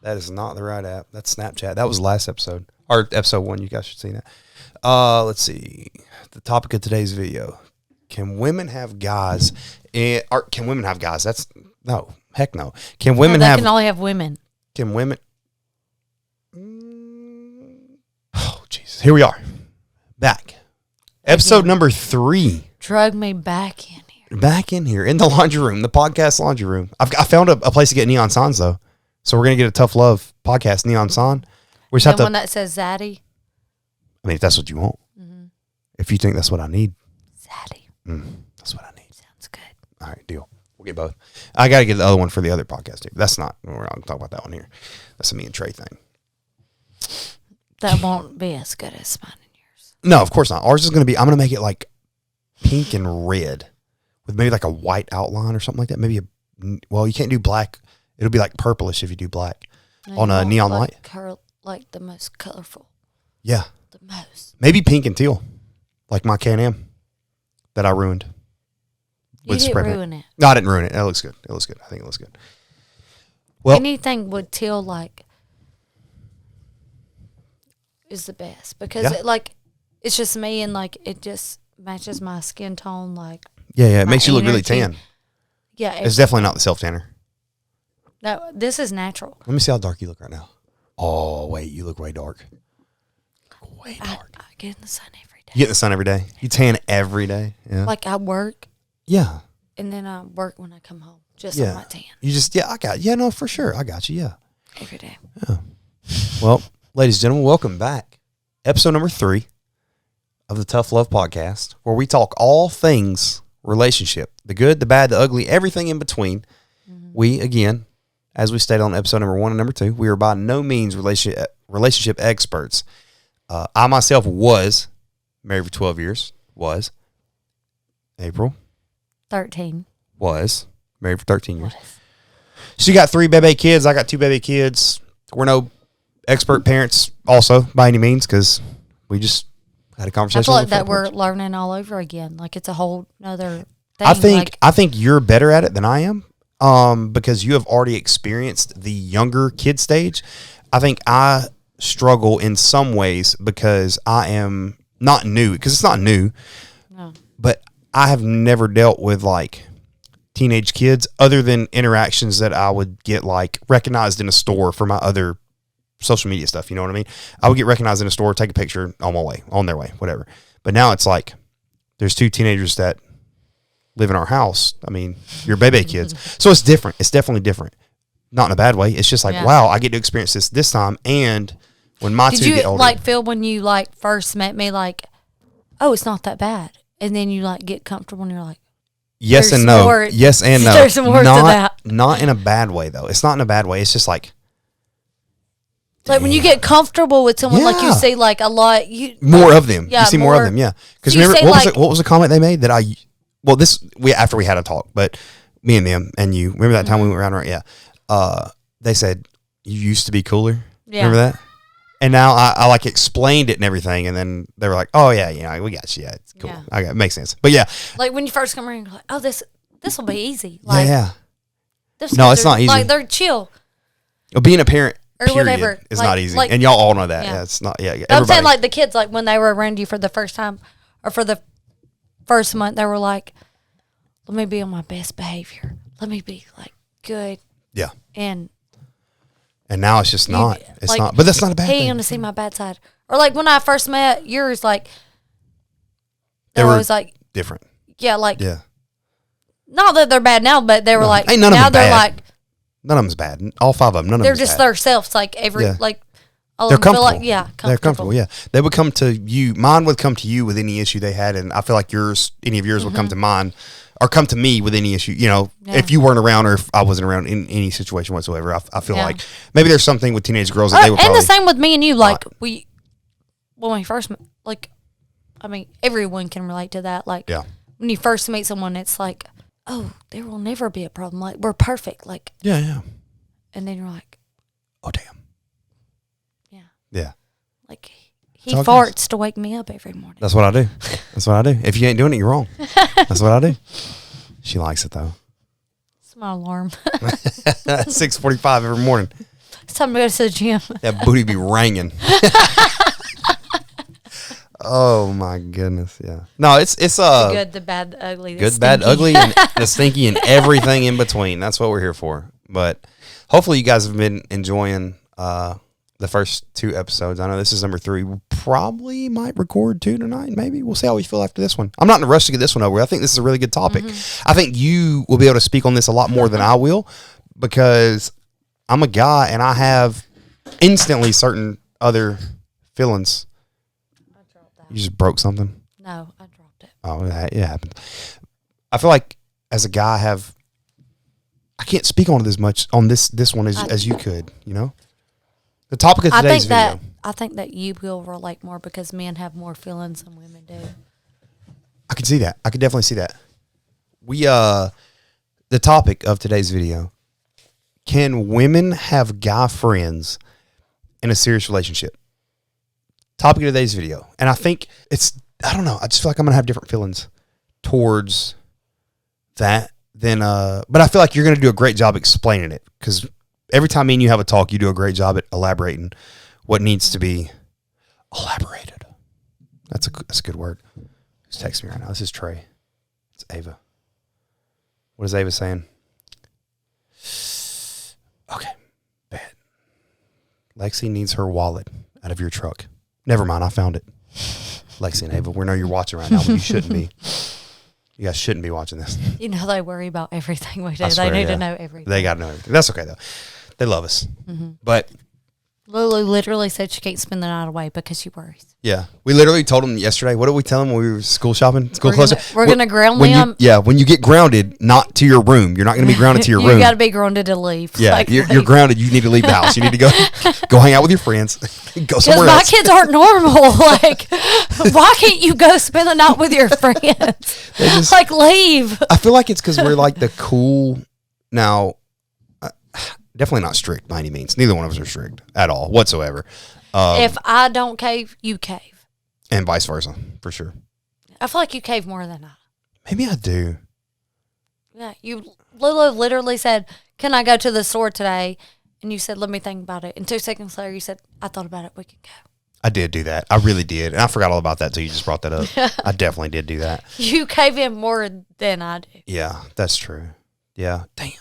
That is not the right app. That's Snapchat. That was last episode. Or episode 1. You guys should see that. Let's see. The topic of today's video. Can women have guys? Or can women have guys? That's... No. Heck no. Can women have... They can only have women. Can women... Oh, Jesus. Here we are. Back. Episode number 3. Drug me back in here. Back in here. In the laundry room. The podcast laundry room. I found a place to get neon signs, though. So we're going to get a Tough Love podcast neon sign. We just have to... one that says Zaddy. I mean, if that's what you want. Mm-hmm. If you think that's what I need. Zaddy. That's what I need. Sounds good. All right, deal. We'll get both. I got to get the other one for the other podcast, too. That's not... We're not going to talk about that one here. That's a me and Trey thing. That won't be as good as mine and yours. No, of course not. Ours is going to be... I'm going to make it like pink and red with maybe like a white outline or something like that. Maybe well, you can't do black. It'll be like purplish if you do black on a neon light. Like the most colorful. Yeah. The most. Maybe pink and teal, like my Can-Am that I ruined. You didn't ruin it. No, I didn't ruin it. It looks good. It looks good. I think it looks good. Well, anything with teal like is the best because it's just me and like it just matches my skin tone. Like it makes you look really tan. Yeah, it's definitely not the self tanner. No, this is natural. Let me see how dark you look right now. Oh wait, you look way dark. Way dark. I get in the sun every day. You get in the sun every day. You tan every day. Yeah. Like I work. Yeah. And then I work when I come home. Just on my tan. You just I got no for sure. I got you. Yeah. Every day. Yeah. Well, ladies and gentlemen, welcome back. Episode number 3 of the Tough Love Podcast, where we talk all things relationship, the good, the bad, the ugly, everything in between. Mm-hmm. We, again, as we stated on episode number 1 and number 2, we are by no means relationship experts. I myself was married for 12 years. Was. April. 13. Was. Married for 13 years. She got 3 baby kids. I got 2 baby kids. We're no expert parents also by any means because we just had a conversation. I feel like that we're learning all over again. Like it's a whole other thing. I think you're better at it than I am because you have already experienced the younger kid stage. I think I struggle in some ways because I am not new because it's not new. No. But I have never dealt with like teenage kids other than interactions that I would get like recognized in a store for my other social media stuff. You know what I mean? I would get recognized in a store, take a picture on their way, whatever. But now it's like there's 2 teenagers that live in our house. I mean, you're baby kids. So it's different. It's definitely different. Not in a bad way. It's just like, wow, I get to experience this time. And when my 2 get older. Did you like feel when you like first met me like, oh, it's not that bad. And then you like get comfortable and you're like, yes and no. Yes and no. There's more to that. Not in a bad way though. It's not in a bad way. It's just like when you get comfortable with someone, like you see like a lot, more of them. Yeah, you see more of them. Yeah. Because so remember what was the comment they made that after we had a talk, but me and them and you remember that time we went around right? Yeah. They said you used to be cooler. Yeah. Remember that? And now I like explained it and everything, and then they were like, "Oh yeah, we got you. Yeah, it's cool. Yeah. It makes sense." But yeah, like when you first come around, you're like, "Oh, this will be easy." Like, yeah. No, it's not easy. Like they're chill. Being a parent or whatever is not easy, and y'all all know that. Yeah, it's not. Yeah, I'm saying like the kids, like when they were around you for the first time or for the first month, they were like, "Let me be on my best behavior. Let me be like good." Yeah. And now it's just not. It's like, not. But that's not a bad thing. He ain't going to see my bad side. Or like when I first met yours, like they were always like different. Yeah, like not that they're bad now, but they were like ain't none of them they're bad. Like none of them's bad. All 5 of them. None of them. They're just themselves. Like like all they're comfortable. Feel like, comfortable. They're comfortable. Yeah, they would come to you. Mine would come to you with any issue they had, and I feel like any of yours would come to mine. Or come to me with any issue, if you weren't around or if I wasn't around in any situation whatsoever. I feel like maybe there's something with teenage girls that they would probably... And the same with me and you. Like, when we first met, like, I mean, everyone can relate to that. Like, when you first meet someone, it's like, oh, there will never be a problem. Like, we're perfect. Like... Yeah. And then you're like... Oh, damn. Yeah. Yeah. Like... He farts to wake me up every morning. That's what I do. If you ain't doing it, you're wrong. That's what I do. She likes it, though. It's my alarm. 6:45 every morning. It's time to go to the gym. That booty be ringing. Oh my goodness, yeah. No, it's the good, the bad, the ugly, the good, stinky. bad, ugly, and the stinky, and everything in between. That's what we're here for. But hopefully, you guys have been enjoying the first 2 episodes. I know this is number 3. We probably might record 2 tonight. Maybe we'll see how we feel after this one. I'm not in a rush to get this one over. I think this is a really good topic. I think you will be able to speak on this a lot more than I will, because I'm a guy and I have instantly certain other feelings. You just broke something? No, I dropped it. Oh, it happened. I feel like as a guy, I can't speak on it as much on this one as you could, you know? The topic of today's video. I think that you will relate more because men have more feelings than women do. I can see that. I can definitely see that. The topic of today's video: can women have guy friends in a serious relationship? Topic of today's video. And I think I don't know, I just feel like I'm going to have different feelings towards that than, but I feel like you're going to do a great job explaining it, because every time me and you have a talk, you do a great job at elaborating what needs to be elaborated. That's a good word. Who's texting me right now? This is Trey. It's Ava. What is Ava saying? Okay, bad. Lexi needs her wallet out of your truck. Never mind, I found it. Lexi and Ava, we know you're watching right now, but you shouldn't be. You guys shouldn't be watching this. You know they worry about everything we do. I swear, They need to know everything. They got to know everything. That's okay, though. They love us. But Lulu literally said she can't spend the night away because she worries. yeah, we literally told them yesterday. What did we tell them when we were school shopping? School closing. We're going to ground when them. when you get grounded, not to your room. You're not going to be grounded to your room. You got to be grounded to leave. Yeah, Like, you're grounded. You need to leave the house. You need to go hang out with your friends. Go somewhere my else. kids aren't normal. Like, why can't you go spend the night with your friends? Like, leave. I feel like it's because we're like the cool now. Definitely not strict by any means. Neither one of us are strict at all whatsoever. If I don't cave, you cave. And vice versa, for sure. I feel like you cave more than I. Maybe I do. Yeah, Lulu literally said, "Can I go to the store today?" And you said, "Let me think about it." And 2 seconds later, you said, "I thought about it. We can go." I did do that. I really did. And I forgot all about that until you just brought that up. I definitely did do that. You cave in more than I do. Yeah, that's true. Yeah. Damn.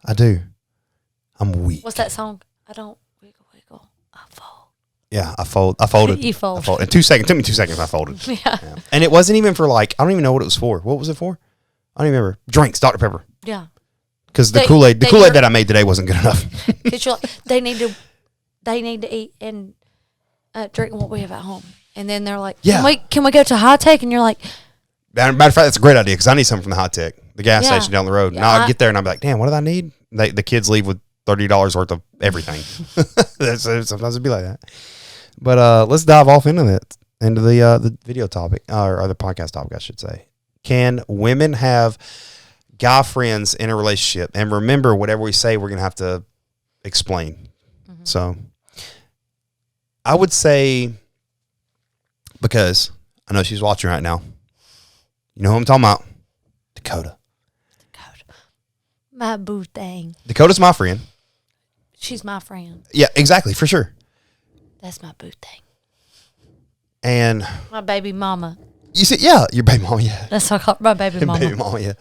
I do. I'm weak. What's that song? I don't wiggle, wiggle. I fold. Yeah, I folded. You fold. I folded. In 2 seconds. It took me 2 seconds. I folded. Yeah. And it wasn't even for like, I don't even know what it was for. What was it for? I don't even remember. Drinks, Dr. Pepper. Yeah. Because the Kool-Aid that I made today wasn't good enough. Because you're like, they need to eat and drink what we have at home. And then they're like, can we go to High Tech? And you're like, matter of fact, that's a great idea, because I need something from the High Tech, the gas station down the road. Yeah, Now I get there and I'm like, damn, what did I need? The kids leave with $30 worth of everything. Sometimes it'd be like that. But let's dive off into the video topic, or the podcast topic, I should say. Can women have guy friends in a relationship? And remember, whatever we say, we're going to have to explain. Mm-hmm. So I would say, because I know she's watching right now, you know who I'm talking about? Dakota. My boo thing. Dakota's my friend. She's my friend. Yeah, exactly, for sure. That's my boo thing. And my baby mama. You see, yeah, your baby mama, yeah. That's what I call my baby mama. Baby mama, yeah.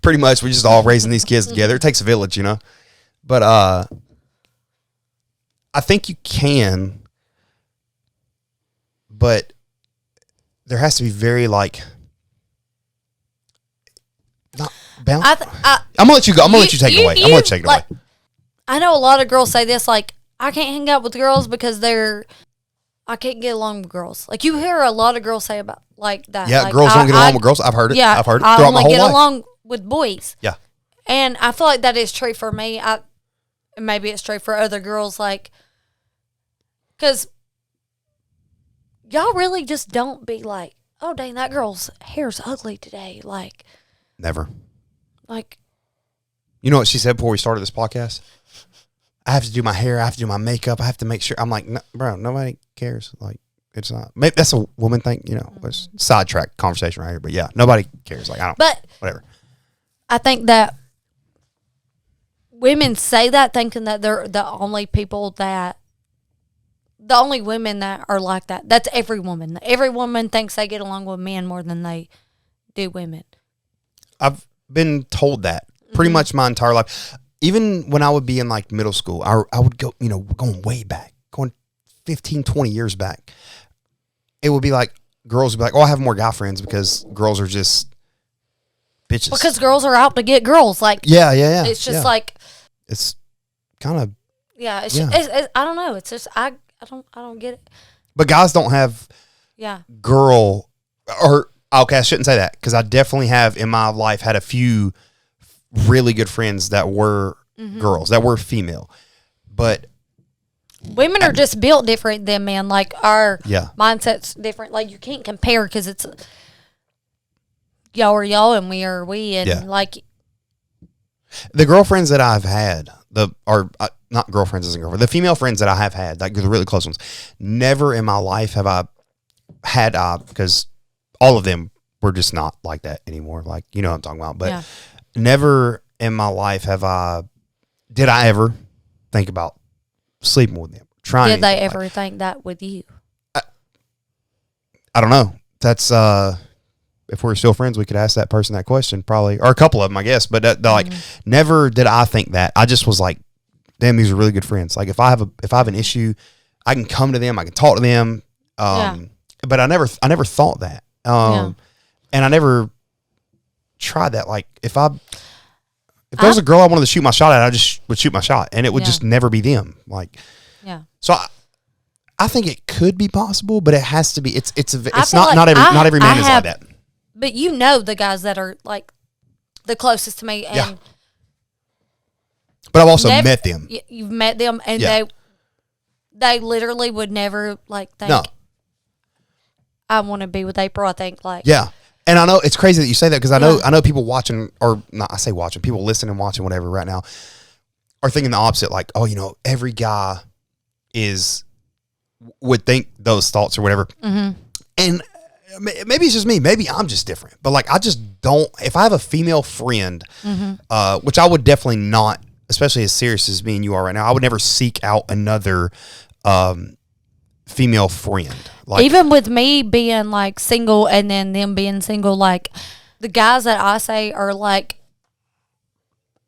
Pretty much, we're just all raising these kids together. It takes a village, you know. But I think you can, but there has to be very like not balance. I'm gonna let you go. I'm gonna let you take it away. I'm gonna let you take it away. I know a lot of girls say this, like, I can't hang out with girls because I can't get along with girls. Like, you hear a lot of girls say about like that. Yeah, like, girls don't get along with girls. I've heard it. Yeah, I've heard it I throughout my only whole get life. along with boys. Yeah, and I feel like that is true for me. And maybe it's true for other girls, like, because y'all really just don't be like, oh dang, that girl's hair's ugly today. Like, never. Like, you know what she said before we started this podcast? I have to do my hair. I have to do my makeup. I have to make sure. I'm like, no, bro, nobody cares. Like, it's not. Maybe that's a woman thing, you know. It's sidetrack conversation right here. But yeah, nobody cares. Like, I don't. But whatever. I think that women say that thinking that they're the only women that are like that. That's every woman. Every woman thinks they get along with men more than they do women. I've been told that pretty much my entire life. Even when I would be in like middle school, I would go, going way back, going 15, 20 years back. It would be like, girls would be like, oh, I have more guy friends because girls are just bitches. Because girls are out to get girls. Like, yeah. It's just like, it's kind of, yeah. It's, I don't know. It's just, I don't get it. But guys don't have girl, or, okay, I shouldn't say that, because I definitely have in my life had a few really good friends that were girls, that were female. But women are just built different than men. Like, our mindset's different. Like, you can't compare because it's y'all are y'all and we are we. And like, the girlfriends that I've had, not girlfriends as in girlfriend, the female friends that I have had, like the really close ones, never in my life have I had, because all of them were just not like that anymore. Like, you know what I'm talking about. But never in my life did I ever think about sleeping with them. Did they ever think that with you? I don't know. That's, if we're still friends, we could ask that person that question probably, or a couple of them, I guess. But like, never did I think that. I just was like, damn, these are really good friends. Like, if I have an issue, I can come to them, I can talk to them. But I never thought that. And I never tried that. Like, if there was a girl I wanted to shoot my shot at, I just would shoot my shot, and it would just never be them. Like, so I think it could be possible, but it has to be. It's not every man is like that. But the guys that are like the closest to me, and but I've also met them. You've met them, and they literally would never like think. No. I want to be with April. I think and I know it's crazy that you say that, because I know people watching, or not, I say watching, people listening and watching whatever right now are thinking the opposite. Like, oh, every guy would think those thoughts or whatever. And maybe it's just me. Maybe I'm just different. But like, I just don't. If I have a female friend, which I would definitely not, especially as serious as me and you are right now, I would never seek out another female friend. Like, even with me being like single and then them being single, like the guys that I say are like,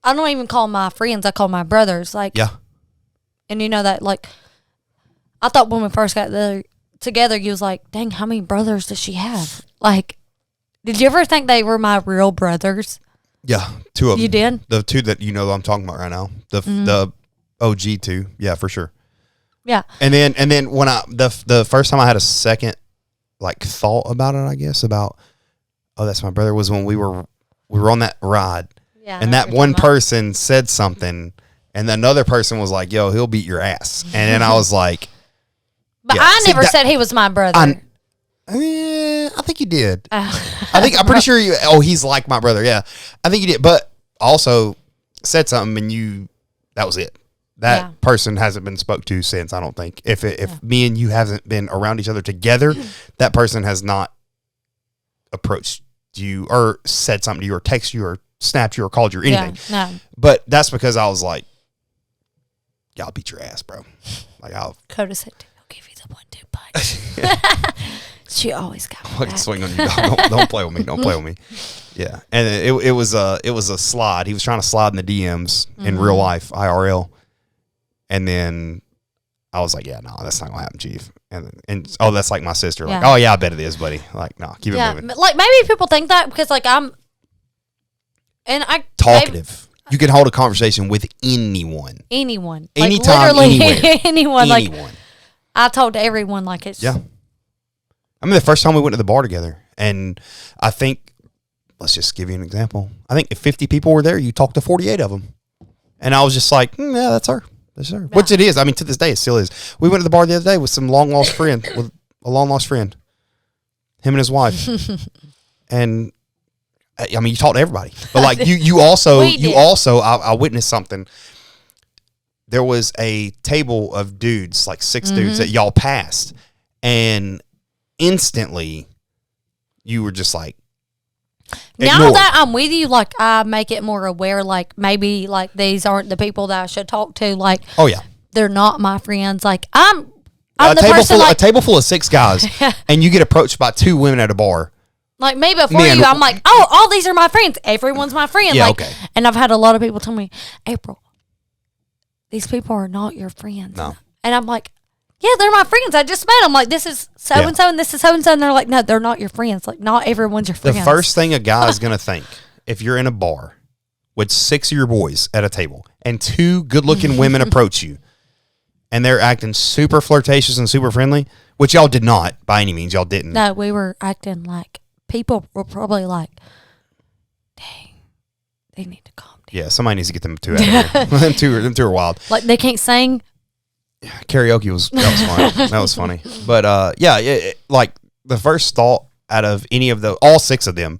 I don't even call my friends, I call my brothers. Like, and that, like, I thought when we first got together, you was like, dang, how many brothers does she have? Like, did you ever think they were my real brothers? Yeah, two of them. You did? The two that I'm talking about right now. The OG two. Yeah, for sure. Yeah. And then when the first time I had a second like thought about it, I guess, about, oh, that's my brother, was when we were on that ride. Yeah. And that one person said something, and another person was like, yo, he'll beat your ass. And then I was like, but I never said he was my brother. I think you did. I'm pretty sure he's like my brother. Yeah. I think you did. But also said something, and that was it. That person hasn't been spoke to since, I don't think. If me and you haven't been around each other together, that person has not approached you or said something to you or texted you or snapped you or called you or anything. Yeah, no. But that's because I was like, I'll beat your ass, bro. Like, Coda said, I'll give you the 1-2 punch. She always got me back. Swing on you, dog. Don't play with me. Don't play with me. Yeah. And it was a slide. He was trying to slide in the DMs in real life, IRL. And then I was like, yeah, no, that's not going to happen, Chief. And that's like my sister. Like, oh, yeah, I bet it is, buddy. Like, no, keep it moving. Like, maybe people think that because, like, talkative. You can hold a conversation with anyone. Anyone. Anytime, like, literally, anywhere. anyone. Like, I told everyone, like, it's... Yeah. I mean, the first time we went to the bar together, and I think, let's just give you an example. I think if 50 people were there, you talked to 48 of them. And I was just like, yeah, that's her. That's her. Yeah. Which it is. I mean, to this day, it still is. We went to the bar the other day with some long-lost friend, him and his wife. And, I mean, you talk to everybody. But, like, you also, I witnessed something. There was a table of dudes, like 6 dudes that y'all passed. And instantly, you were just like, Now that I'm with you, like, I make it more aware, like, maybe, like, these aren't the people that I should talk to. Like, oh, yeah. They're not my friends. Like, I'm a the table person, full, like, a table full of 6 guys, and you get approached by 2 women at a bar. Like, me before you, I'm like, oh, all these are my friends. Everyone's my friend. Yeah, like, okay. And I've had a lot of people tell me, April, these people are not your friends. No. And I'm like, yeah, they're my friends. I just met them. Like, this is so-and-so, and this is so-and-so. And they're like, no, they're not your friends. Like, not everyone's your friend. The first thing a guy is going to think, if you're in a bar with 6 of your boys at a table and 2 good-looking women approach you, and they're acting super flirtatious and super friendly, which y'all did not, by any means. Y'all didn't. No, we were acting like, people were probably like, dang, they need to calm down. Yeah, somebody needs to get them 2 out of here. them two are wild. Like, they can't sing. Karaoke was funny. That was funny. But like the first thought out of any of all 6 of them,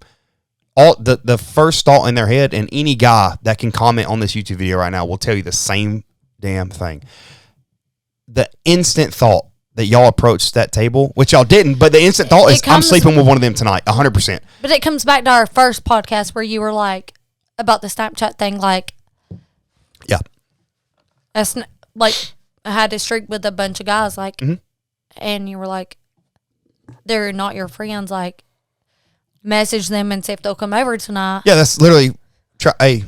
the first thought in their head, and any guy that can comment on this YouTube video right now will tell you the same damn thing. The instant thought that y'all approached that table, which y'all didn't, but the instant thought is, I'm sleeping with one of them tonight, 100%. But it comes back to our first podcast where you were like, about the Snapchat thing, like, yeah, like, I had to streak with a bunch of guys, like, and you were like, they're not your friends, like, message them and see if they'll come over tonight. Yeah, that's literally, hey,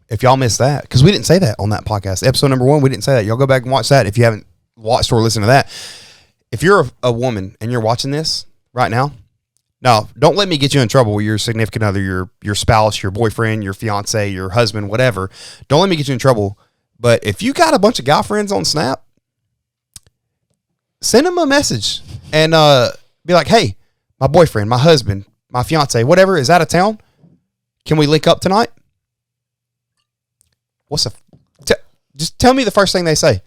if y'all missed that, because we didn't say that on that podcast. Episode number 1, we didn't say that. Y'all go back and watch that if you haven't watched or listened to that. If you're a woman and you're watching this right now, no, don't let me get you in trouble with your significant other, your spouse, your boyfriend, your fiance, your husband, whatever. Don't let me get you in trouble. But if you got a bunch of guy friends on Snap, send them a message and be like, hey, my boyfriend, my husband, my fiance, whatever, is out of town. Can we link up tonight? Just tell me the first thing they say.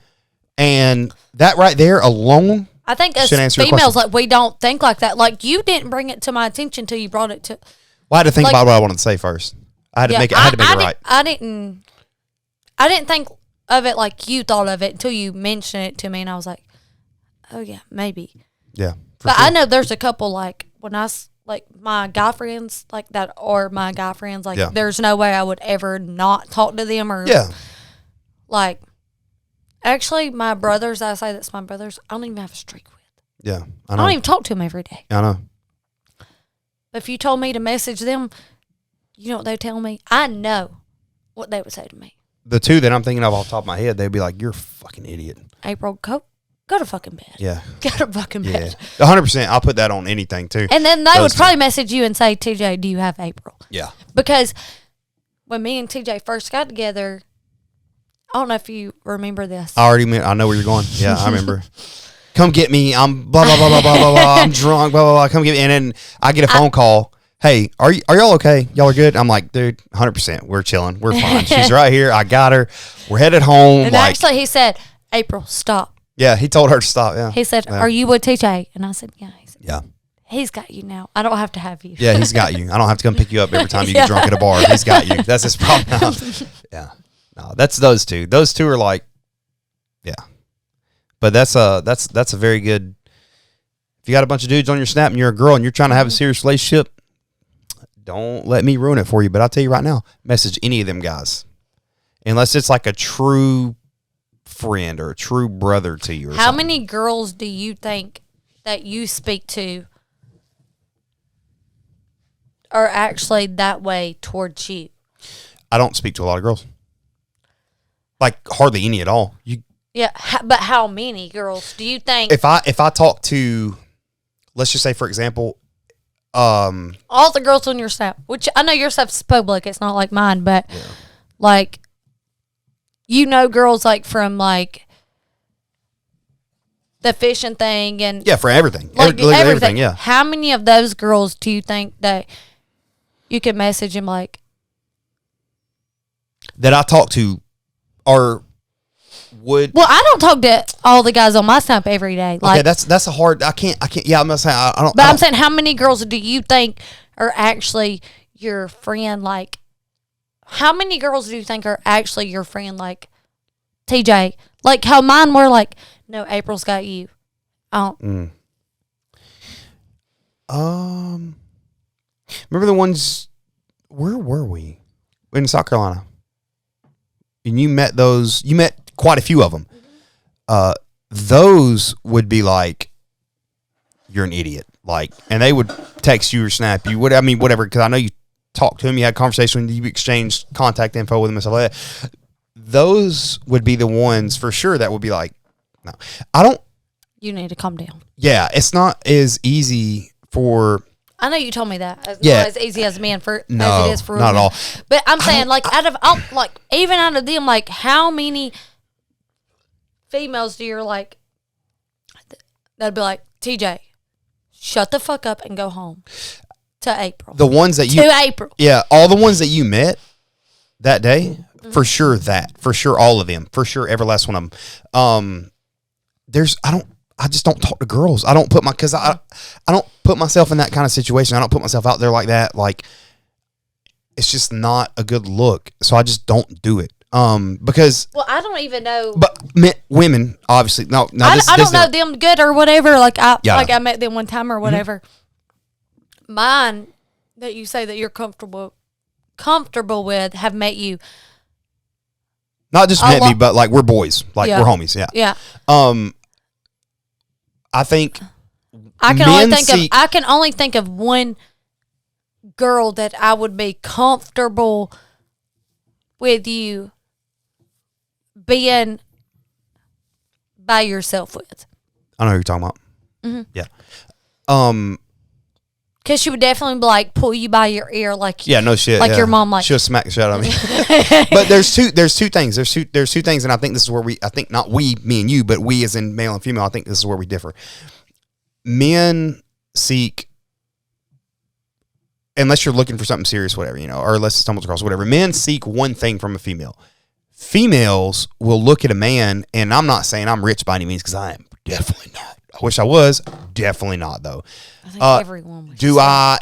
And that right there alone, I think as females, like, we don't think like that. Like, you didn't bring it to my attention until you brought it to. Well, I had to think about what I wanted to say first. I had to make it right. I didn't think of it like you thought of it until you mentioned it to me, and I was like, oh yeah, maybe. Yeah. But sure. I know there's a couple, like, when like, my guy friends like that, or my guy friends, like, there's no way I would ever not talk to them, or like, actually, my brothers, I say that's my brothers, I don't even have a streak with. Yeah, I don't even talk to them every day. I know. But if you told me to message them, you know what they'd tell me? I know what they would say to me. The 2 that I'm thinking of off the top of my head, they'd be like, you're a fucking idiot. April, go to fucking bed. Yeah. Go to fucking bed. Yeah. 100%. I'll put that on anything, too. And then they would probably message you and say, TJ, do you have April? Yeah. Because when me and TJ first got together, I don't know if you remember this. I know where you're going. Yeah, I remember. Come get me. I'm blah, blah, blah, blah, blah, blah, blah. I'm drunk, blah, blah, blah. Come get me. And then I get a phone call. Hey, are y'all okay? Y'all are good? I'm like, dude, 100%. We're chilling. We're fine. She's right here. I got her. We're headed home. And actually, he said, April, stop. Yeah, he told her to stop. Yeah. He said, are you with TJ? And I said, yeah. He said, yeah. He's got you now. I don't have to have you. Yeah, he's got you. I don't have to come pick you up every time you get drunk at a bar. He's got you. That's his problem now. Yeah. No, that's those 2. Those 2 are like, yeah. But that's a very good. If you got a bunch of dudes on your Snap and you're a girl and you're trying to have a serious relationship, don't let me ruin it for you. But I'll tell you right now, message any of them guys, unless it's like a true friend or a true brother to you. How many girls do you think that you speak to are actually that way towards you? I don't speak to a lot of girls. Like, hardly any at all. Yeah, but how many girls do you think? If I talk to, let's just say, for example, all the girls on your Snap, which I know your Snap's public, it's not like mine, but like, you know, girls like from like the fishing thing and for everything, like everything. Yeah. How many of those girls do you think that you could message him like that I talk to? Or would well, I don't talk to all the guys on my Snap every day. Like, okay, that's a hard. I can't. Yeah, I'm not saying I don't. But I'm saying, how many girls do you think are actually your friend? Like, how many girls do you think are actually your friend? Like, TJ, like how mine were. Like, no, April's got you. I don't. Remember the ones where were we? In South Carolina. And you met quite a few of them. Those would be like, you're an idiot. Like, and they would text you or snap you, whatever, because I know you talked to them, you had conversation, you exchanged contact info with them and stuff like that. Those would be the ones for sure that would be like, no. You need to calm down. Yeah, it's not as easy for... I know you told me that. It's not as easy as men as it is for not women. at all. But I'm saying, like, even out of them, like, how many females do you like, that'd be like, TJ, shut the fuck up and go home to April. The ones that to April. Yeah, all the ones that you met that day, for sure all of them, for sure every last one of them. I just don't talk to girls. I don't put I don't put myself in that kind of situation. I don't put myself out there like that. Like, it's just not a good look. So I just don't do it. Because I don't even know. But women, obviously, no. I don't know them good or whatever. Like I met them one time or whatever. Mm-hmm. Mine that you say that you're comfortable with have met you. Not just met me, but like we're boys, like we're homies. Yeah. Yeah. I think I can only think of one girl that I would be comfortable with you being by yourself with. I know who you're talking about. Mm-hmm. Yeah. Because she would definitely be like pull you by your ear, like no shit, like your mom, like she'll smack the shit out of me. But there's two things. There's two things, and I think this is where me and you, but we as in male and female, I think this is where we differ. Men seek, unless you're looking for something serious, whatever, or unless it stumbles across whatever. Men seek one thing from a female. Females will look at a man, and I'm not saying I'm rich by any means, because I am definitely not. I wish I was. Definitely not, though. I think everyone was.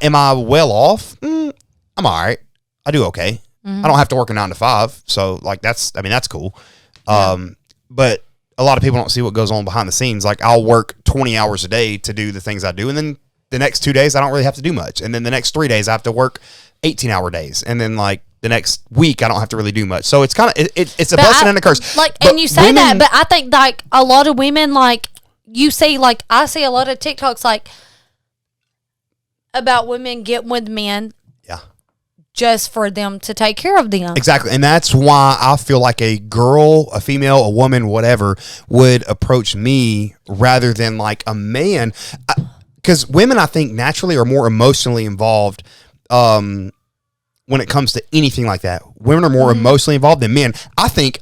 Am I well off? I'm all right. I do okay. Mm-hmm. I don't have to work a 9 to 5, so like that's cool. Yeah. But a lot of people don't see what goes on behind the scenes. Like, I'll work 20 hours a day to do the things I do, and then the next 2 days I don't really have to do much, and then the next 3 days I have to work 18-hour days, and then like the next week I don't have to really do much. So it's kind of it's a blessing and a curse. Like, but and you say that, but I think like a lot of women, like you see, like I see a lot of TikToks like about women getting with men. Yeah. Just for them to take care of them. Exactly. And that's why I feel like a girl, a female, a woman, whatever, would approach me rather than like a man. Because women, I think, naturally are more emotionally involved when it comes to anything like that. Women are more emotionally involved than men. I think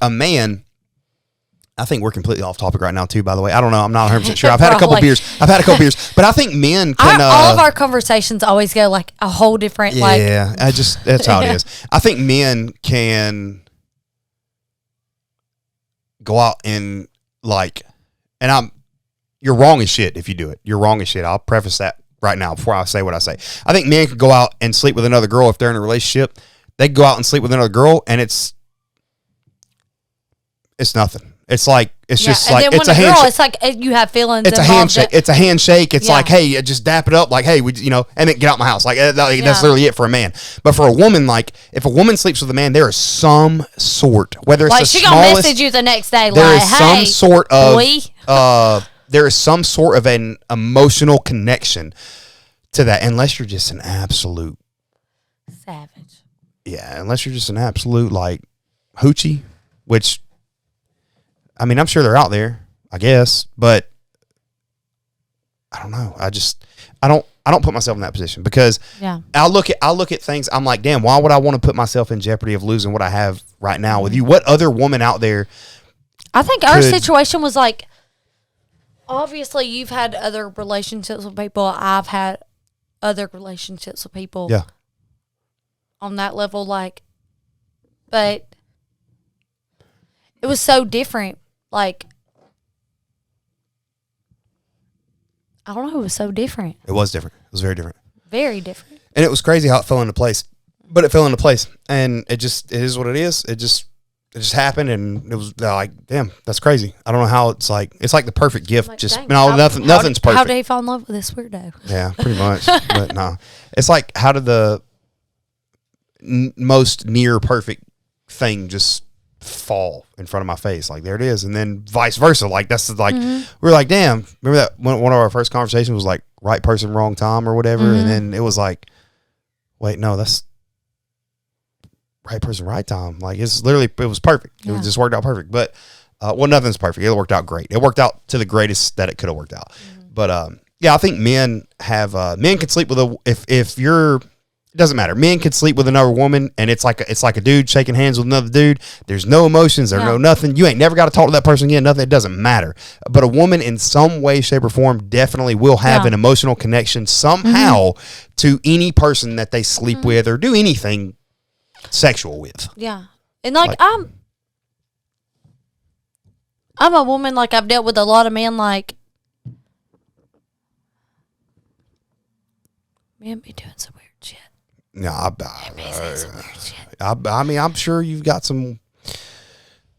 we're completely off topic right now, too, by the way. I don't know. I'm not 100% sure. I've had a couple beers. But I think men can... all of our conversations always go like a whole different... Yeah, that's how it is. I think men can go out and like... And you're wrong as shit if you do it. You're wrong as shit. I'll preface that right now before I say what I say. I think men can go out and sleep with another girl if they're in a relationship. They can go out and sleep with another girl, and it's nothing. It's like it's just like it's a handshake. It's like you have feelings. It's a handshake. It's a handshake. It's like, hey, just dap it up. Like, hey, and then get out my house. Like that's literally it for a man. But for a woman, like if a woman sleeps with a man, there is some sort, whether it's like she gonna message you the next day. There like, is some sort of there is some sort of an emotional connection to that, unless you're just an absolute savage. Yeah, unless you're just an absolute like hoochie, which. I mean, I'm sure they're out there, I guess, but I don't know. I don't put myself in that position because I'll look at things. I'm like, damn, why would I want to put myself in jeopardy of losing what I have right now with you? What other woman out there? I think our situation was like, obviously you've had other relationships with people. I've had other relationships with people. Yeah. On that level, like, but it was so different. Like, I don't know. It was so different. It was different. It was very different. Very different. And it was crazy how it fell into place. But it fell into place. And it is what it is. It just happened. And it was like, damn, that's crazy. I don't know how it's like the perfect gift. Like, nothing's perfect. How did he fall in love with this weirdo? Yeah, pretty much. But no. It's like, most near perfect thing just fall in front of my face. Like, there it is. And then vice versa. Like, that's like, we're like, damn, remember that one of our first conversations was like right person, wrong time or whatever. And then it was like, wait, no, that's right person, right time. Like, it's literally, it was perfect. It just worked out perfect. But, well, nothing's perfect. It worked out great. It worked out to the greatest that it could have worked out. But, yeah, I think men have, men can sleep with if you're, it doesn't matter. Men can sleep with another woman, and it's like a dude shaking hands with another dude. There's no emotions. There's no nothing. You ain't never got to talk to that person again. Nothing. It doesn't matter. But a woman, in some way, shape, or form, definitely will have an emotional connection somehow to any person that they sleep with or do anything sexual with. Yeah, and like I'm a woman. Like, I've dealt with a lot of men. Like, men be doing some weird shit. No, I mean, I'm sure you've got some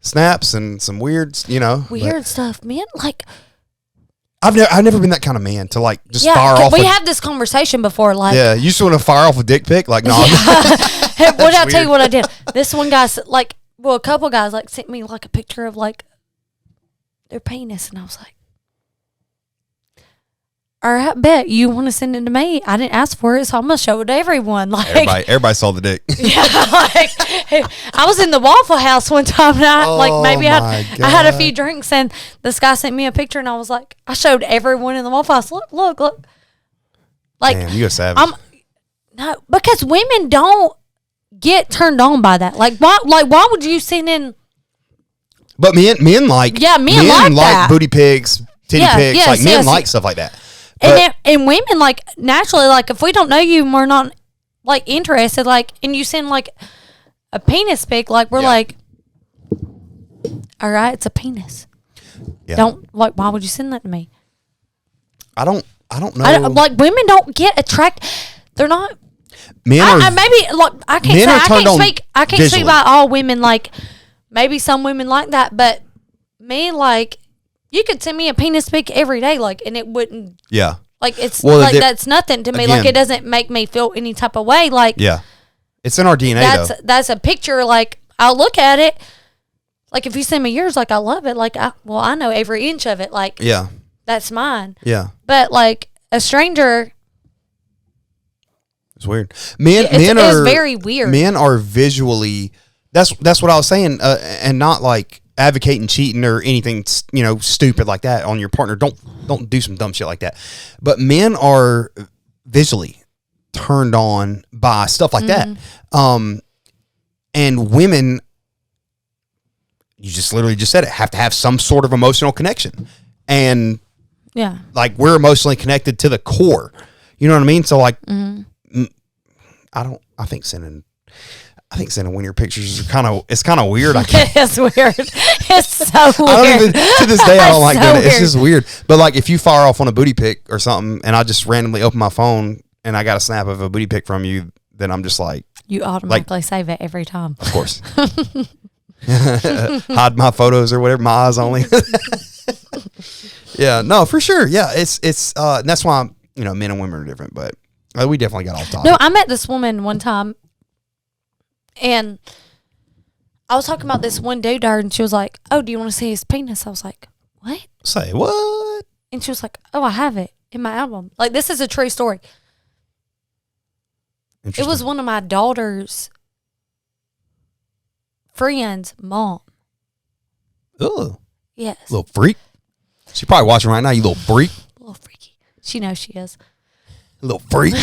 snaps and some weird stuff, man. Like, I've never been that kind of man to like just fire off. We had this conversation before. Like, you just want to fire off a dick pic? Like, no. What I tell you what I did? This one guy, like, well, a couple guys like sent me like a picture of like their penis, and I was like, all right, bet you want to send it to me. I didn't ask for it, so I'm gonna show it to everyone. Like, everybody saw the dick. Yeah, like, I was in the Waffle House one time, and I had a few drinks, and this guy sent me a picture, and I was like, I showed everyone in the Waffle House. Look. Like, damn, you a savage. No, because women don't get turned on by that. Like, why would you send in? But men like that. Booty pics, titty pics. Like, men like stuff like that. And women, like, naturally, like, if we don't know you and we're not, like, interested, like, and you send, like, a penis pic, like, we're like, all right, it's a penis. Yeah. Why would you send that to me? I don't know. Like, women don't get attracted. They're not. Men I can't speak by all women. Like, maybe some women like that, but me, like, you could send me a penis pic every day, like, and it wouldn't. Yeah. Like, it's that's nothing to me. Again, like, it doesn't make me feel any type of way. Like, yeah, it's in our DNA. That's a picture. Like, I'll look at it. Like, if you send me yours, like, I love it. Like, I know every inch of it. Like, yeah, that's mine. Yeah. But like a stranger, it's weird. Men are very weird. Men are visually. That's what I was saying, and not like advocating cheating or anything, stupid like that on your partner. Don't do some dumb shit like that. But men are visually turned on by stuff like that. And women, you just literally just said it, have to have some sort of emotional connection. And yeah, like, we're emotionally connected to the core. You know what I mean? So like, I think sending one of your pictures is it's kind of weird. It's weird. It's so weird. I don't even, to this day, I don't like doing it. It's just weird. But like, if you fire off on a booty pic or something, and I just randomly open my phone and I got a snap of a booty pic from you, then I'm just like, you automatically save it every time. Of course. Hide my photos or whatever, my eyes only. Yeah, no, for sure. Yeah, it's and that's why men and women are different, but we definitely got off topic. No, I met this woman one time. And I was talking about this one dude to her, and she was like, oh, do you want to see his penis? I was like, what? Say what? And she was like, oh, I have it in my album. Like, this is a true story. It was one of my daughter's friend's mom. Oh. Yes. Little freak. She's probably watching right now, you little freak. A little freaky. She knows she is. Little freak.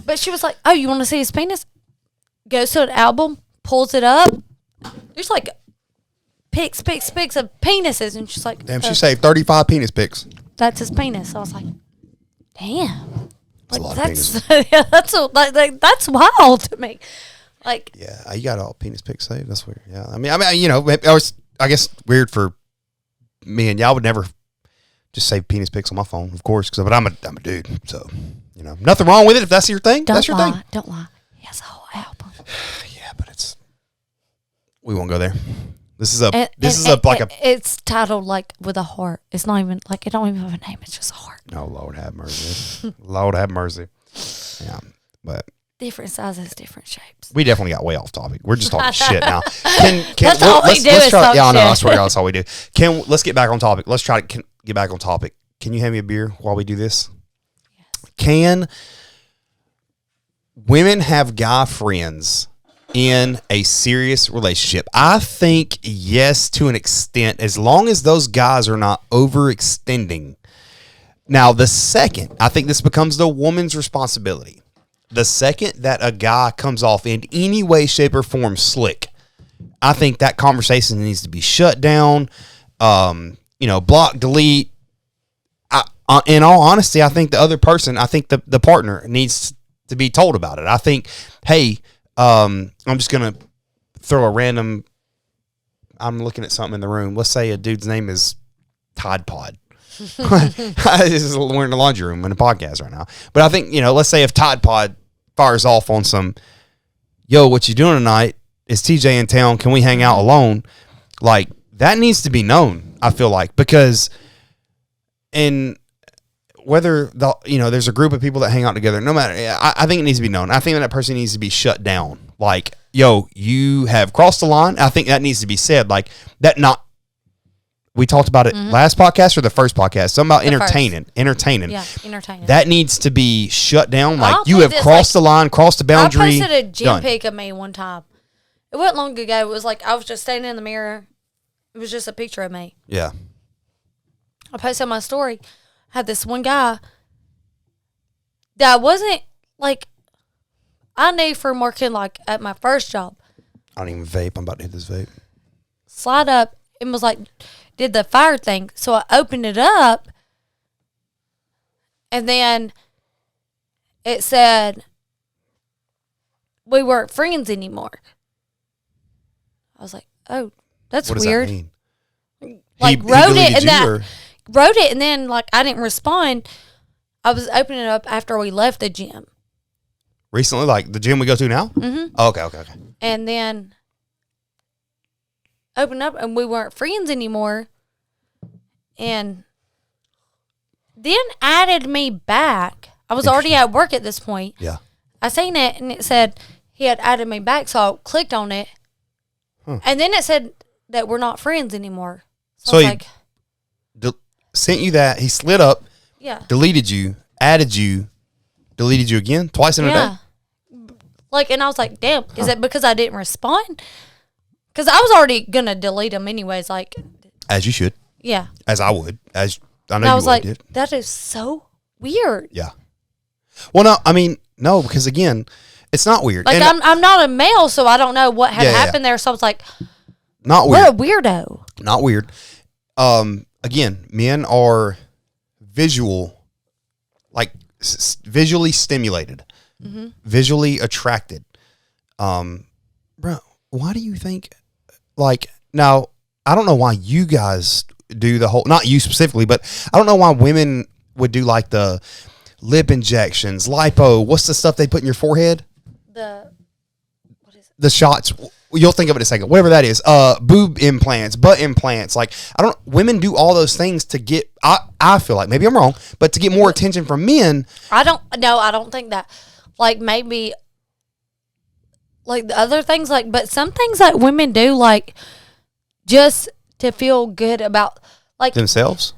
But she was like, oh, you want to see his penis? Goes to an album, pulls it up. There's like pics of penises, and she's like, damn, she saved 35 penis pics. That's his penis. So I was like, damn, that's a lot of penis. Yeah, that's wild to me. Like, yeah, you got all penis pics saved. That's weird. Yeah, I mean, I guess weird for me and y'all would never just save penis pics on my phone, of course, but I'm a dude, so nothing wrong with it if that's your thing. That's your thing. Don't lie. He has a whole album. Yeah, but we won't go there. This is it's titled like with a heart. It's not even like, it don't even have a name. It's just a heart. Oh, Lord have mercy. Lord have mercy. Yeah, but different sizes, different shapes. We definitely got way off topic. We're just talking shit now. That's all we do is talk Yeah, I know. I shit. swear to God, that's all we do. Let's get back on topic. Let's try to get back on topic. Can you hand me a beer while we do this? Yes. Can women have guy friends in a serious relationship? I think yes, to an extent, as long as those guys are not overextending. Now, I think this becomes the woman's responsibility. The second that a guy comes off in any way, shape, or form slick, I think that conversation needs to be shut down, block, delete. In all honesty, I think the partner needs to be told about it. I think, hey, I'm just going to throw I'm looking at something in the room. Let's say a dude's name is Tide Pod. We're in the laundry room in a podcast right now. But I think, let's say if Tide Pod fires off on some, yo, what you doing tonight? Is TJ in town? Can we hang out alone? Like, that needs to be known, I feel like, because whether there's a group of people that hang out together, no matter, I think it needs to be known. I think that person needs to be shut down. Like, yo, you have crossed the line. I think that needs to be said. Like, that not. We talked about it last podcast or the first podcast. Something about entertaining. Yeah, entertaining. That needs to be shut down. Like, you have crossed the line, crossed the boundary. I posted a gym pic of me one time. It wasn't long ago. It was like I was just standing in the mirror. It was just a picture of me. Yeah. I posted my story. I had this one guy that wasn't like, I knew from working like at my first job. I don't even vape. I'm about to hit this vape. Slide up and was like, did the fire thing. So I opened it up and then it said, we weren't friends anymore. I was like, oh, that's weird. What does that mean? Like, wrote it and then like I didn't respond. I was opening it up after we left the gym. Recently, like the gym we go to now? Mm-hmm. Oh, okay. And then opened up and we weren't friends anymore. And then added me back. I was already at work at this point. Yeah. I seen it and it said he had added me back, so I clicked on it. Huh. And then it said that we're not friends anymore. So I was sent you that. He slid up. Yeah. Deleted you. Added you. Deleted you again twice in a day. Like, and I was like, damn, is it because I didn't respond? Because I was already going to delete them anyways. Like, as you should. Yeah. As I would. As I know and you I was would. like, Did. that is so weird. Yeah. Well, no, I mean, no, because again, it's not weird. Like, and I'm not a male, so I don't know what had happened there. So I was like, not weird. What a weirdo. Not weird. Again, men are visually stimulated, visually attracted. Bro, why do you think, like, now, I don't know why you guys do the whole, not you specifically, but I don't know why women would do like the lip injections, lipo, what's the stuff they put in your forehead? What is it? The shots. You'll think of it in a second. Whatever that is. Boob implants, butt implants. Like, women do all those things to get, I feel like, maybe I'm wrong, but to get more attention from men. I don't think that. Like, maybe, like, the other things, like, but some things that women do, like, just to feel good about, like, themselves.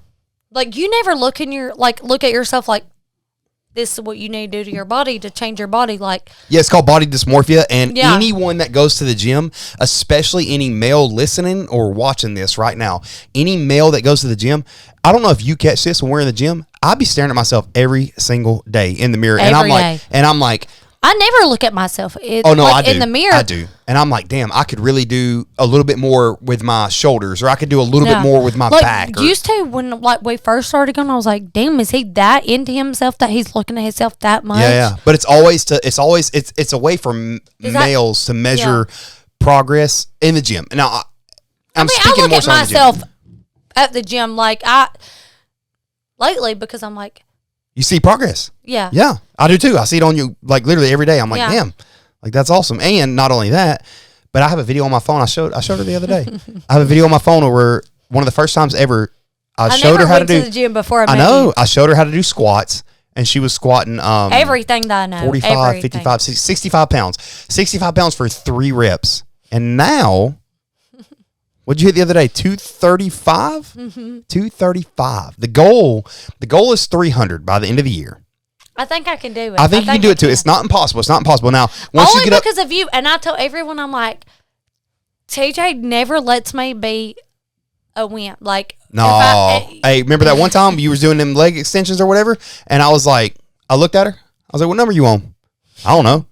Like, you never look at yourself like, this is what you need to do to your body to change your body. Like, yeah, it's called body dysmorphia. And anyone that goes to the gym, especially any male listening or watching this right now, any male that goes to the gym, I don't know if you catch this when we're in the gym. I be staring at myself every single day in the mirror, and I'm like, I never look at myself. I do. In the mirror. I do. And I'm like, damn, I could really do a little bit more with my shoulders, or I could do a little bit more with my back. Used to, when we first started going, I was like, damn, is he that into himself that he's looking at himself that much? Yeah. But it's a way for males to measure progress in the gym. Now, I look at myself at the gym lately because I'm like, you see progress. Yeah. Yeah, I do too. I see it on you like literally every day. I'm like, damn, like that's awesome. And not only that, but I have a video on my phone. I showed her the other day. I have a video on my phone where one of the first times ever I showed her how to do the gym before I showed her how to do squats, and she was squatting everything that I know. 45, everything. 55, 65 pounds. 65 pounds for 3 reps. And now, what'd you hit the other day? 235? 235. The goal is 300 by the end of the year. I think I can do it. I think you can do it too. It's not impossible. It's not impossible. Now, once only you get because of you. And I tell everyone, I'm like, TJ never lets me be a wimp. Like, no. Hey, remember that one time you was doing them leg extensions or whatever? And I was like, I looked at her. I was like, what number you on? I don't know.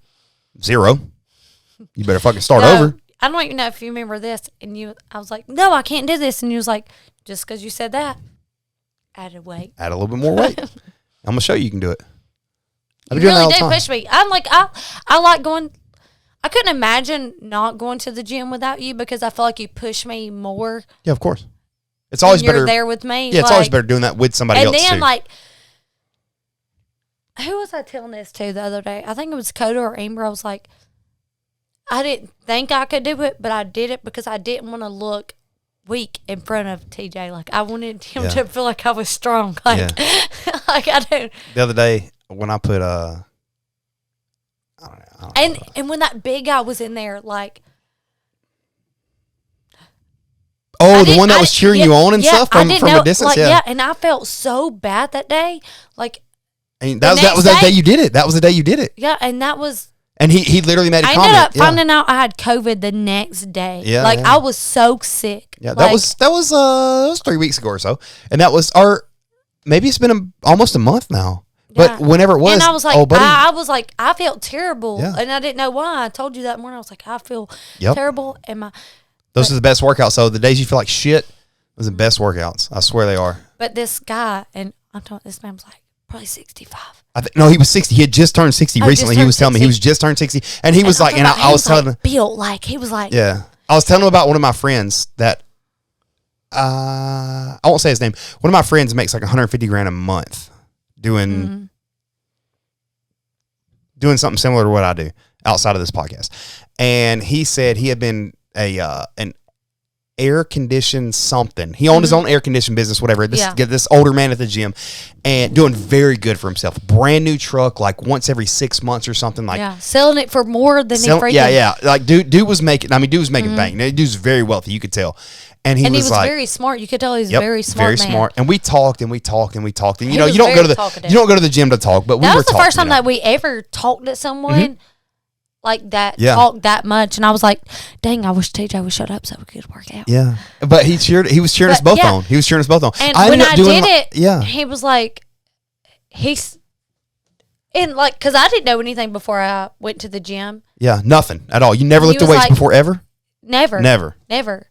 0. You better fucking start over. I don't even know if you remember this. And I was like, no, I can't do this. And you was like, just because you said that, added weight. Add a little bit more weight. I'm going to show you can do it. You really do push me. I'm like, I like going. I couldn't imagine not going to the gym without you because I feel like you push me more. Yeah, of course. It's always better. You're there with me. Yeah, it's always better doing that with somebody else too. And then like, who was I telling this to the other day? I think it was Coda or Amber. I was like, I didn't think I could do it, but I did it because I didn't want to look weak in front of TJ. Like I wanted him to feel like I was strong. Like, like I don't. The other day when I put I don't know. And when that big guy was in there, like. Oh, the one that was cheering you on and stuff from a distance. Like, yeah, and I felt so bad that day. Like, and that was the day you did it. That was the day you did it. Yeah, and that was. And he literally made a comment. I ended up finding out I had COVID the next day. Yeah, like I was so sick. Yeah, that was 3 weeks ago or so, and that was maybe it's been almost a month now. But whenever it was, and I was like, oh, buddy. I was like, I felt terrible, and I didn't know why. I told you that morning. I was like, I feel terrible, and those are the best workouts. So the days you feel like shit, those are the best workouts. I swear they are. But this guy, and I'm talking, this man was like probably 65. No, he was 60. He had just turned 60 recently. He was telling me he was just turned 60, and he was like, and I was telling him, built like he was like, yeah. I was telling him about one of my friends that I won't say his name. One of my friends makes like $150,000 a month doing something similar to what I do outside of this podcast. And he said he had been an air conditioned something. He owned his own air conditioned business, whatever. This older man at the gym and doing very good for himself. Brand new truck, like once every 6 months or something. Like selling it for more than he freaking. Yeah. Like dude was making. I mean, dude was making bank. Dude's very wealthy. You could tell. And he was like, very smart. You could tell he's very smart. Very smart. And we talked and we talked and we talked. And you don't go to the gym to talk, but that was the first time that we ever talked to someone like that, talked that much. And I was like, dang, I wish TJ would shut up so we could work out. Yeah. But he was cheering us both on. He was cheering us both on. And when I did it, he was like, and like, because I didn't know anything before I went to the gym. Yeah, nothing at all. You never lifted weights before ever? Never.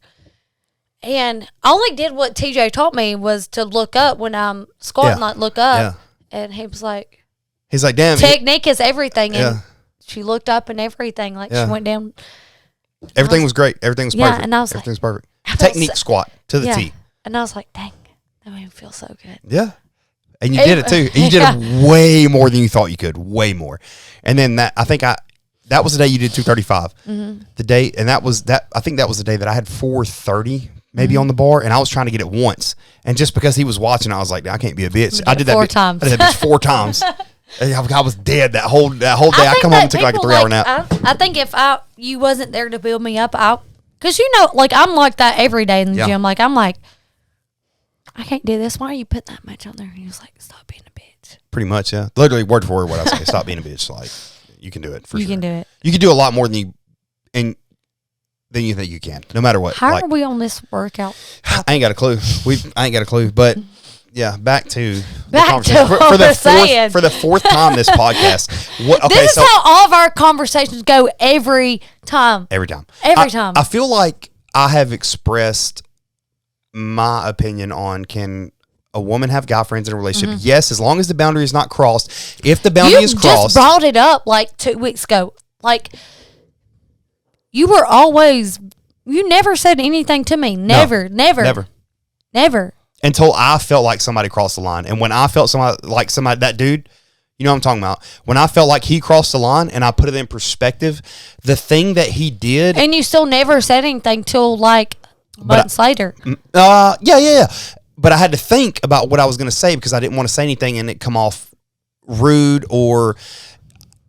And I only did what TJ taught me was to look up when I'm squatting, like look up. Yeah. And he was like, damn. Technique is everything. And she looked up and everything. Like she went down. Everything was great. Everything was perfect. And I was everything's perfect. Technique squat to the T. And I was like, dang, that made me feel so good. Yeah. And you did it too. And you did it way more than you thought you could. Way more. And then that was the day you did 235. The day, and I think that was the day that I had 430 maybe on the bar, and I was trying to get it once. And just because he was watching, I was like, I can't be a bitch. I did that 4 times. I did that bitch 4 times. I was dead that whole day. I come home and took like a 3-hour nap. I think if you wasn't there to build me up, because like I'm like that every day in the gym. Like I'm like, I can't do this. Why are you putting that much on there? And he was like, stop being a bitch. Pretty much, yeah. Literally word for word what I say. Stop being a bitch. Like you can do it for sure. You can do it. You can do a lot more than you think you can, no matter what. How are we on this workout? I ain't got a clue. I ain't got a clue, but yeah, back to the conversation. For the 4th time this podcast. This is how all of our conversations go every time. Every time. I feel like I have expressed my opinion on can a woman have guy friends in a relationship? Yes, as long as the boundary is not crossed. If the boundary is crossed. You just brought it up like 2 weeks ago. Like, you never said anything to me. Never. Until I felt like somebody crossed the line. And when I felt somebody, that dude, you know what I'm talking about. When I felt like he crossed the line and I put it in perspective, the thing that he did. And you still never said anything till like months later. Yeah. But I had to think about what I was going to say because I didn't want to say anything and it come off rude, or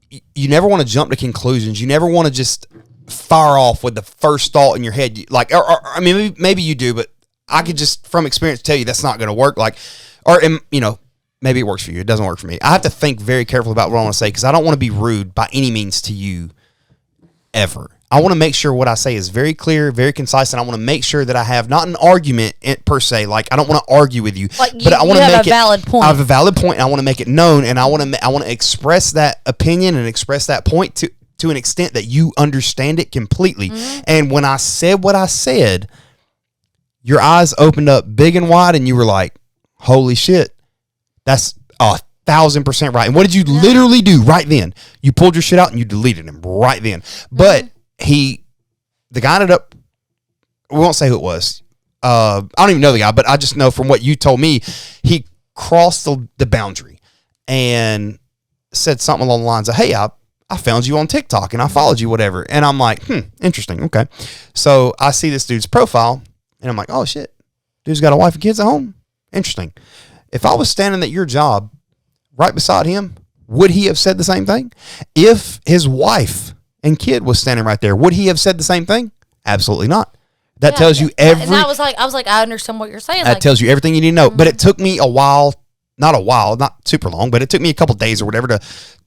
you never want to jump to conclusions. You never want to just fire off with the first thought in your head. Like, or I mean, maybe you do, but I could just from experience tell you that's not going to work. Like, or you know, maybe it works for you. It doesn't work for me. I have to think very carefully about what I want to say because I don't want to be rude by any means to you ever. I want to make sure what I say is very clear, very concise, and I want to make sure that I have not an argument per se. Like, I don't want to argue with you, Like but I want to make a valid point. I have a valid point, and I want to make it known, and I want to express that opinion and express that point to an extent that you understand it completely. Mm-hmm. And when I said what I said, your eyes opened up big and wide, and you were like, "Holy shit, that's 1,000% right." And what did you literally do right then? You pulled your shit out and you deleted him right then. But the guy ended up, we won't say who it was. I don't even know the guy, but I just know from what you told me, he crossed the boundary and said something along the lines of, "Hey, I found you on TikTok and I followed you, whatever." And I'm like, interesting. Okay. So I see this dude's profile and I'm like, oh shit, dude's got a wife and kids at home. Interesting. If I was standing at your job right beside him, would he have said the same thing? If his wife and kid was standing right there, would he have said the same thing? Absolutely not. That tells you every. And I was like, I understand what you're saying. That tells you everything you need to know. Mm-hmm. But it took me not super long, but it took me a couple days or whatever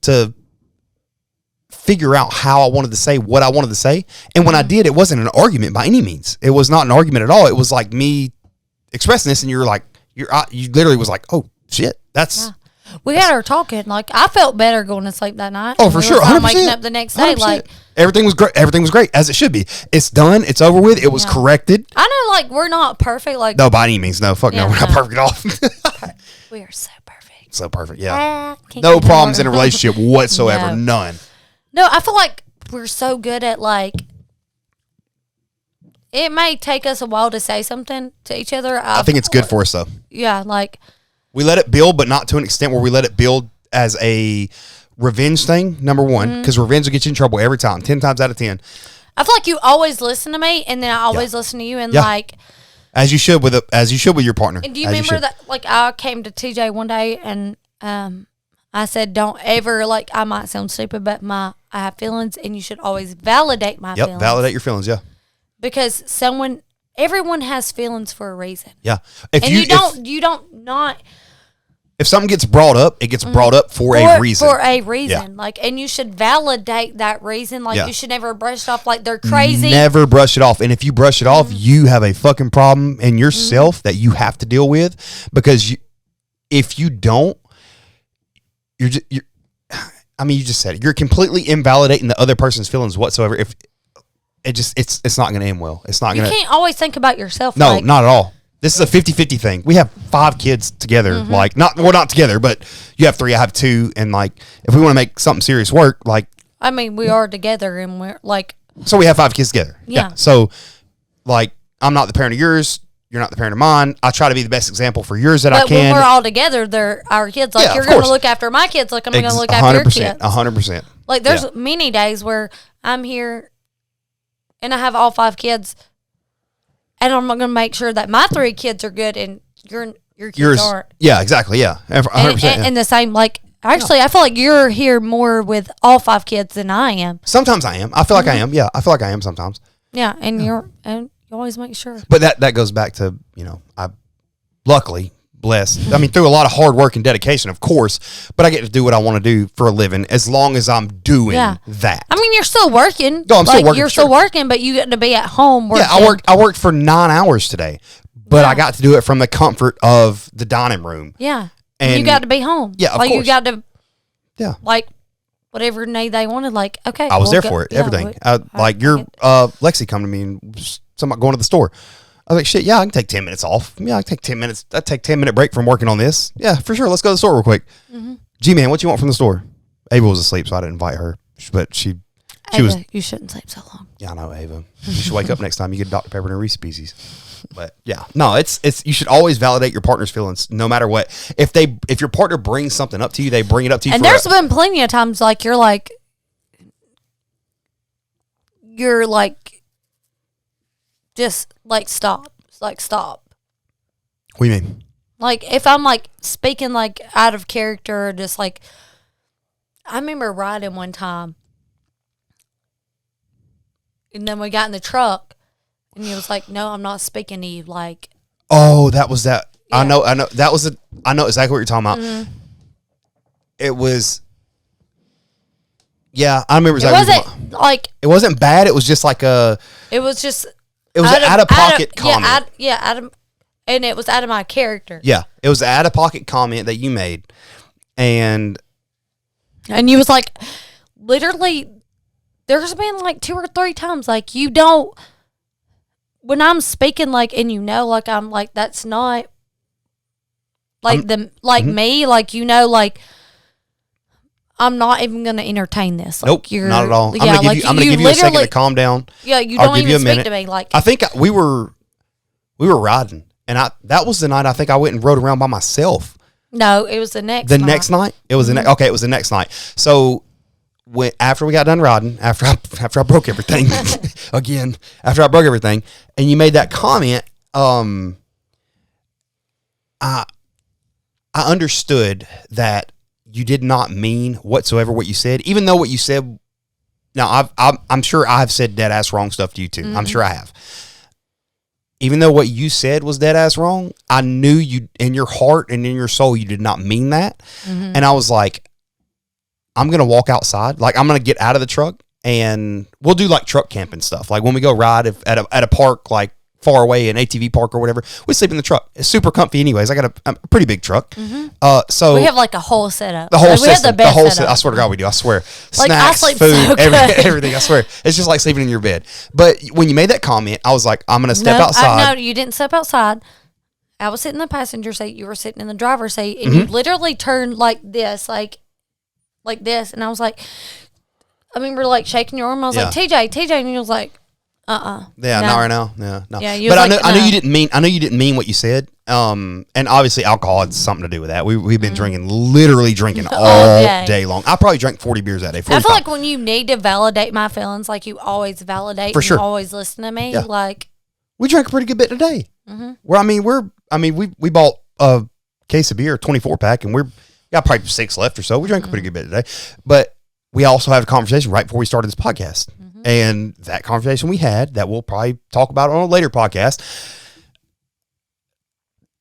to figure out how I wanted to say what I wanted to say. And when I did, it wasn't an argument by any means. It was not an argument at all. It was like me expressing this, and you're like, you literally was like, oh shit, that's. Yeah. We had her talking. Like, I felt better going to sleep that night. Oh, for sure. 100%. Waking up the next day, 100%. like everything was great. Everything was great, as it should be. It's done. It's over with. It was corrected. I know, like, we're not perfect. Like, no, by any means, no. Fuck no, we're not perfect at all. We are so perfect. So perfect, yeah. No problems in a relationship whatsoever. None. No, I feel like we're so good at, like, it may take us a while to say something to each other. I think it's good for us, though. Yeah, like. We let it build, but not to an extent where we let it build as a revenge thing, number one, because revenge will get you in trouble every time, 10 times out of 10. I feel like you always listen to me, and then I always listen to you, and like. As you should with your partner. And do you remember that, like, I came to TJ one day, and I said, don't ever, like, I might sound stupid, but I have feelings, and you should always validate my feelings. Validate your feelings, yeah. Because everyone has feelings for a reason. Yeah. If something gets brought up, it gets brought up for a reason. For a reason. Yeah. Like, and you should validate that reason. Like, you should never brush it off like they're crazy. Never brush it off. And if you brush it off, you have a fucking problem in yourself that you have to deal with. Because if you don't, you just said it. You're completely invalidating the other person's feelings whatsoever. If it's not going to end well. It's not going to. You can't always think about yourself. No, not at all. This is a 50-50 thing. We have 5 kids together. Like, we're not together, but you have 3, I have 2. And, like, if we want to make something serious work, like. I mean, we are together and we're, like. So we have 5 kids together. Yeah. So, like, I'm not the parent of yours. You're not the parent of mine. I try to be the best example for yours that I can. But when we're all together, they're our kids. Like, you're going to look after my kids. Like, I'm going to look after your kids. 100%. Like, there's many days where I'm here and I have all 5 kids. And I'm going to make sure that my 3 kids are good and your kids aren't. Yeah, exactly. Yeah. 100%. And the same, like, actually, I feel like you're here more with all 5 kids than I am. Sometimes I am. I feel like I am. Yeah. I feel like I am sometimes. Yeah. And you always make sure. But that goes back to, I luckily blessed. I mean, through a lot of hard work and dedication, of course, but I get to do what I want to do for a living as long as I'm doing that. I mean, you're still working. No, I'm still working. You're still working, but you get to be at home working. Yeah, I worked for 9 hours today, but I got to do it from the comfort of the dining room. Yeah. And you got to be home. Yeah, of course. You got to, like, whatever need they wanted, like, okay. I was there for it, everything. Lexi come to me and was talking about going to the store. I was like, shit, yeah, I can take 10 minutes off. Yeah, I can take 10 minutes. I'd take 10-minute break from working on this. Yeah, for sure. Let's go to the store real quick. G-Man, what you want from the store? Ava was asleep, so I didn't invite her. But she was. You shouldn't sleep so long. Yeah, I know, Ava. You should wake up next time. You get Dr. Pepper and a Reese's Pieces. But yeah, no, it's you should always validate your partner's feelings, no matter what. If your partner brings something up to you, they bring it up to you. And there's been plenty of times like you're like, just like stop. Like, stop. What do you mean? Like, if I'm, like, speaking, like, out of character, or just, like, I remember riding one time, and then we got in the truck, and he was like, no, I'm not speaking to you, like. Oh, that was that. Yeah. I know. That was I know exactly what you're talking about. Mm-hmm. It was. Yeah, I remember exactly. It wasn't, like. It wasn't bad. It was just like a. It was just. It was an out-of-pocket comment. And it was out of my character. Yeah, it was an out-of-pocket comment that you made. And you was like, literally, there's been like 2 or 3 times, like, you don't, when I'm speaking, like, and like, I'm like, that's not, like, me, like, like, I'm not even going to entertain this. Like, nope, not at all. I'm going to give you a second to calm down. Yeah, you don't even speak to me. Like, I think we were riding, and that was the night I think I went and rode around by myself. No, it was the next night. Next night? It was okay, it was the next night. So after we got done riding, after I broke everything, again, after I broke everything, and you made that comment, I understood that you did not mean whatsoever what you said, even though what you said. Now, I'm sure I've said dead ass wrong stuff to you too. Mm-hmm. I'm sure I have. Even though what you said was dead ass wrong, I knew you in your heart and in your soul you did not mean that. Mm-hmm. And I was like, I'm gonna walk outside, like I'm gonna get out of the truck, and we'll do like truck camping stuff. Like when we go ride at a park, like far away, an ATV park or whatever, we sleep in the truck. It's super comfy anyways. I got a pretty big truck. Mm-hmm. So we have like a whole setup. The whole system. We have the best setup. I swear to God we do. I swear. Like, snacks, food, everything. I swear. It's just like sleeping in your bed. But when you made that comment, I was like, I'm going to step outside. No, you didn't step outside. I was sitting in the passenger seat. You were sitting in the driver's seat. And you literally turned like this, like this. And I was like, I remember like shaking your arm. I was like, TJ. And you was like, Yeah, no. Not right now. Yeah, no. Yeah, but I know you didn't mean. I know you didn't mean what you said. And obviously, alcohol had something to do with that. We've been literally drinking all day long. I probably drank 40 beers that day. 45. I feel like when you need to validate my feelings, like you always validate, for sure. You always listen to me. Yeah. Like we drank a pretty good bit today. Mm-hmm. We bought a case of beer, 24 pack, and we got probably 6 left or so. We drank a pretty good bit today, but we also had a conversation right before we started this podcast. And that conversation we had, that we'll probably talk about on a later podcast,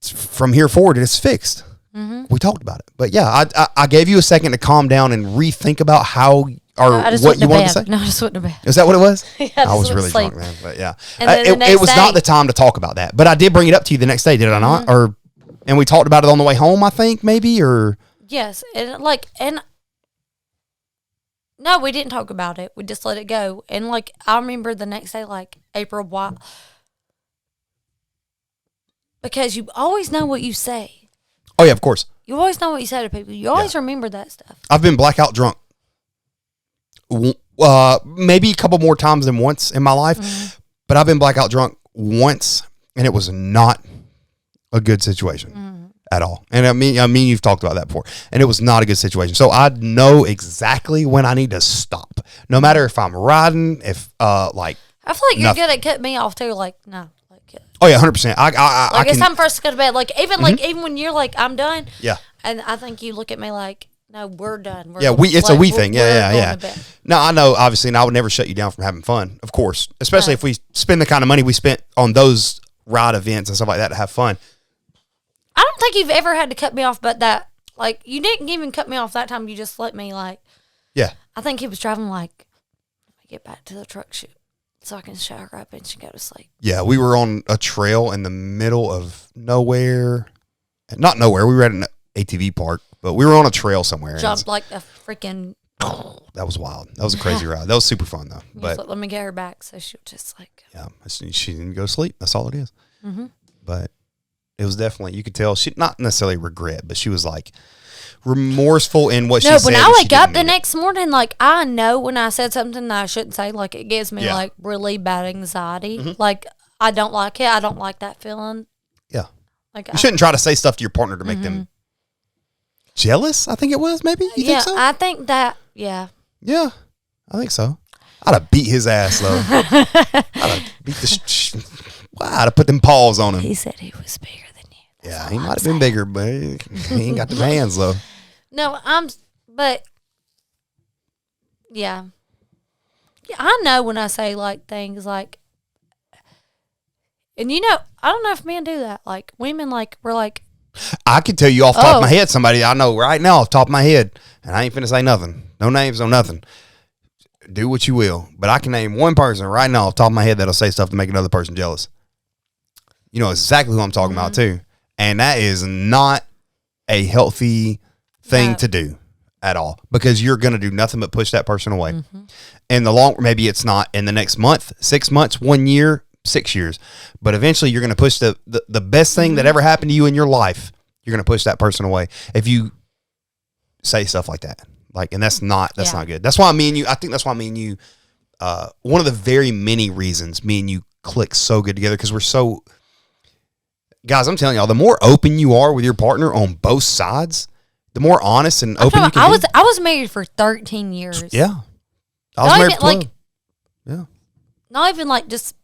from here forward, it's fixed. Mm-hmm. We talked about it. But yeah, I gave you a second to calm down and rethink about how or what you wanted to say. No, I just went to bed. Is that what it was? Yeah, I was really drunk, man. But yeah, it was not the time to talk about that. But I did bring it up to you the next day, did I not? And we talked about it on the way home, I think, maybe, or. Yes. And no, we didn't talk about it. We just let it go. And, like, I remember the next day, like, April, why? Because you always know what you say. Oh, yeah, of course. You always know what you say to people. You always remember that stuff. I've been blackout drunk maybe a couple more times than once in my life, but I've been blackout drunk once, and it was not a good situation. At all. And I mean you've talked about that before, and it was not a good situation. So I know exactly when I need to stop, no matter if I'm riding, if I feel like you're good at cutting me off too. Like, no, like, oh yeah, 100%. I it's time for us to go to bed. Like, even even when you're like, I'm done. Yeah. And I think you look at me like, no, we're done. It's a we thing. Yeah. No, I know, obviously, and I would never shut you down from having fun, of course, especially if we spend the kind of money we spent on those ride events and stuff like that to have fun. I don't think you've ever had to cut me off, but that, like, you didn't even cut me off that time. You just let me, like. Yeah. I think he was driving, like, let me get back to the truck shoot so I can shower up and go to sleep. Yeah, we were on a trail in the middle of nowhere. Not nowhere. We were at an ATV park, but we were on a trail somewhere. Jumped like a freaking. That was wild. That was a crazy ride. That was super fun, though. But let me get her back so she'll just, like. Yeah, she didn't go to sleep. That's all it is. Mm-hmm. But. It was definitely, you could tell, she not necessarily regret, but she was like remorseful in what she said. No, when I wake up the next morning, like, I know when I said something that I shouldn't say, like, it gives me like really bad anxiety. Mm-hmm. Like, I don't like it. I don't like that feeling. Yeah. Like, you shouldn't try to say stuff to your partner to make them jealous, I think it was, maybe? You think so? I think that, yeah. Yeah, I think so. I'd have beat his ass, though. I'd have beat I'd have put them paws on him. He said he was bigger than you. Yeah, he might have been bigger, but he ain't got the hands though. No, but yeah. I know when I say like things like, and you know, I don't know if men do that. Like women, like we're like, I can tell you off the top of my head somebody I know right now off the top of my head, and I ain't finna say nothing. No names, no nothing. Do what you will, but I can name one person right now off the top of my head that'll say stuff to make another person jealous. You know exactly who I'm talking about too, and that is not a healthy thing to do at all, because you're going to do nothing but push that person away. And maybe it's not in the next month, 6 months, 1 year, 6 years, but eventually you're going to push the best thing that ever happened to you in your life. You're going to push that person away if you say stuff like that. Like, and that's not good. That's why me and you, I think that's why me and you, one of the very many reasons me and you click so good together, because we're so, guys, I'm telling y'all, the more open you are with your partner on both sides, the more honest and open you can be. I was married for 13 years. Yeah. I was married for 12. Yeah. Not even like just,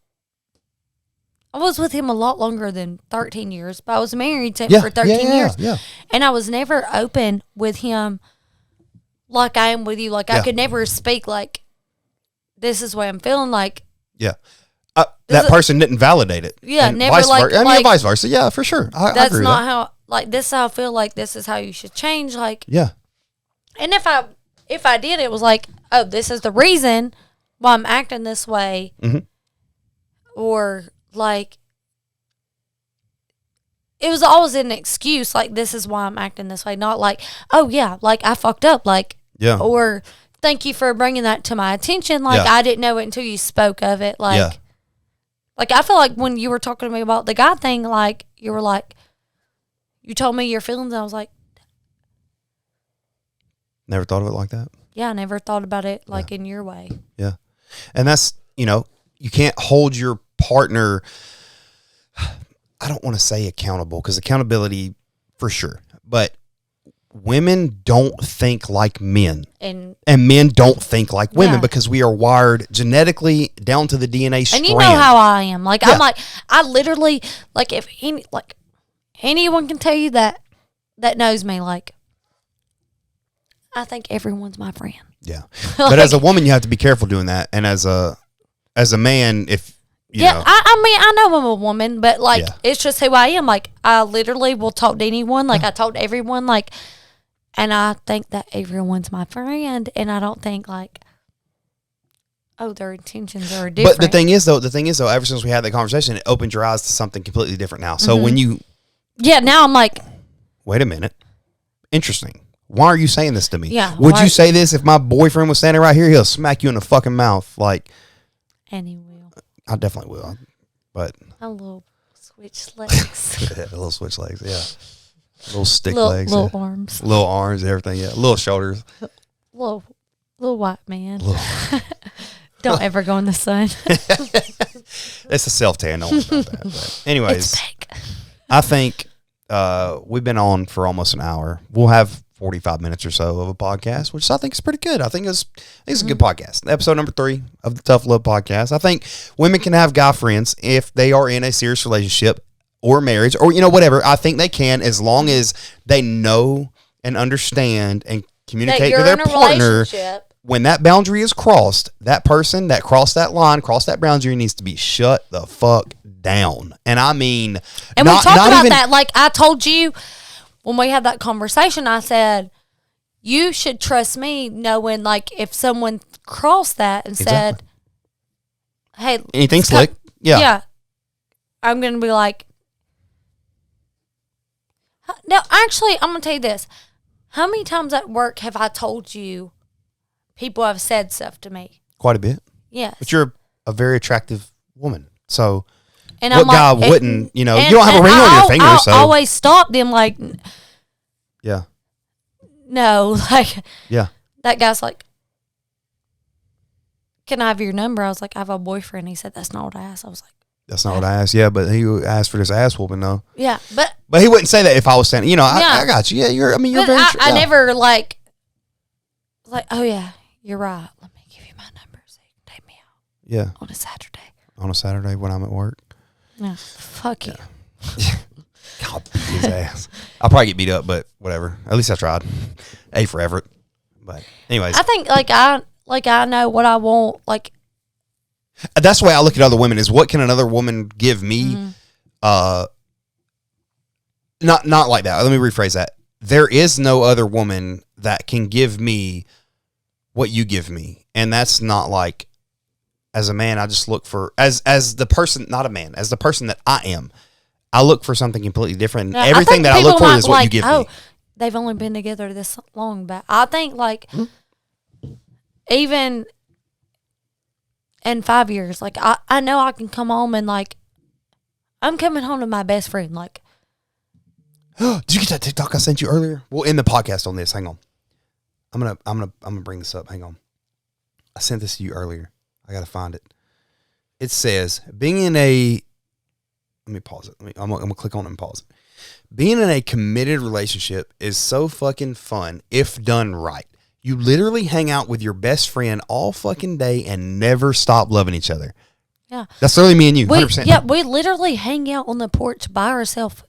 I was with him a lot longer than 13 years, but I was married to him for 13 years. Yeah. And I was never open with him like I am with you. Like I could never speak like, this is what I'm feeling like. Yeah. That person didn't validate it. Yeah, and never like, vice versa. Yeah, for sure. I that's agree not with that. how, like, this is how I feel like this is how you should change. Like, yeah. And if I did, it was like, oh, this is the reason why I'm acting this way. Or like, it was always an excuse. Like, this is why I'm acting this way. Not like, oh yeah, like I fucked up. Like, or thank you for bringing that to my attention. Like, I didn't know it until you spoke of it. Like, like I feel like when you were talking to me about the guy thing, like you were like, you told me your feelings. And I was like, never thought of it like that. Yeah, I never thought about it like in your way. Yeah. And that's, you know, you can't hold your partner, I don't want to say accountable, because accountability for sure, but women don't think like men, and men don't think like women, because we are wired genetically down to the DNA strand. And you know how I am. Like, I'm like, I literally, like, if anyone can tell you that knows me, like, I think everyone's my friend. Yeah. But as a woman, you have to be careful doing that. And as a man, if you know. I mean, I know I'm a woman, but like, it's just who I am. Like, I literally will talk to anyone. Like, I talk to everyone. Like, and I think that everyone's my friend. And I don't think like, oh, their intentions are different. But the thing is though, ever since we had that conversation, it opened your eyes to something completely different now. So when you. Yeah, now I'm like. Wait a minute. Interesting. Why are you saying this to me? Yeah. Would you say this if my boyfriend was standing right here? He'll smack you in the fucking mouth. Like. And he will. I definitely will. But. A little switch legs. A little switch legs, yeah. Little stick legs. Little arms. Little arms, everything, yeah. Little shoulders. Little white man. Don't ever go in the sun. It's a self-tan. No one's about that. But anyways. It's fake. I think we've been on for almost an hour. We'll have 45 minutes or so of a podcast, which I think is pretty good. I think it's a good podcast. Episode number 3 of the Tough Love Podcast. I think women can have guy friends if they are in a serious relationship or marriage or, you know, whatever. I think they can, as long as they know and understand and communicate to their partner. When that boundary is crossed, that person that crossed that line, crossed that boundary, needs to be shut the fuck down. And I mean, and we talked about that. Like I told you when we had that conversation, I said, you should trust me knowing, like, if someone crossed that and said, hey, anything slick. Yeah. I'm going to be like, no, actually, I'm going to tell you this. How many times at work have I told you people have said stuff to me? Quite a bit. Yes. But you're a very attractive woman. So and what guy wouldn't, you know, you don't have a ring on your finger. So I always stop them like, yeah. No, like, yeah. That guy's like, can I have your number? I was like, I have a boyfriend. He said, that's not what I asked. I was like, that's not what I asked. Yeah, but he asked for this ass whooping though. Yeah, but he wouldn't say that if I was saying, you know, I got you. Yeah, you're very. I never like, oh yeah, you're right. Let me give you my number so you can take me out. Yeah. On a Saturday. On a Saturday when I'm at work. Yeah. Fuck you. I'll beat his ass. I'll probably get beat up, but whatever. At least I tried. A for effort. But anyways, I think I know what I want. Like that's the way I look at other women: is what can another woman give me? Not like that. Let me rephrase that. There is no other woman that can give me what you give me, and that's not like. As a man, I just look for as the person, not a man, as the person that I am. I look for something completely different. Now, Everything that I look for is what you give me. They've only been together this long, but I think like even in 5 years, like I know I can come home and like I'm coming home to my best friend. Like, did you get that TikTok I sent you earlier? We'll end the podcast on this. Hang on, I'm gonna bring this up. Hang on, I sent this to you earlier. I gotta find it. It says being in a. Let me pause it. I'm gonna click on it and pause it. Being in a committed relationship is so fucking fun if done right. You literally hang out with your best friend all fucking day and never stop loving each other. Yeah, that's literally me and you. 100%. Yeah, we literally hang out on the porch by ourselves.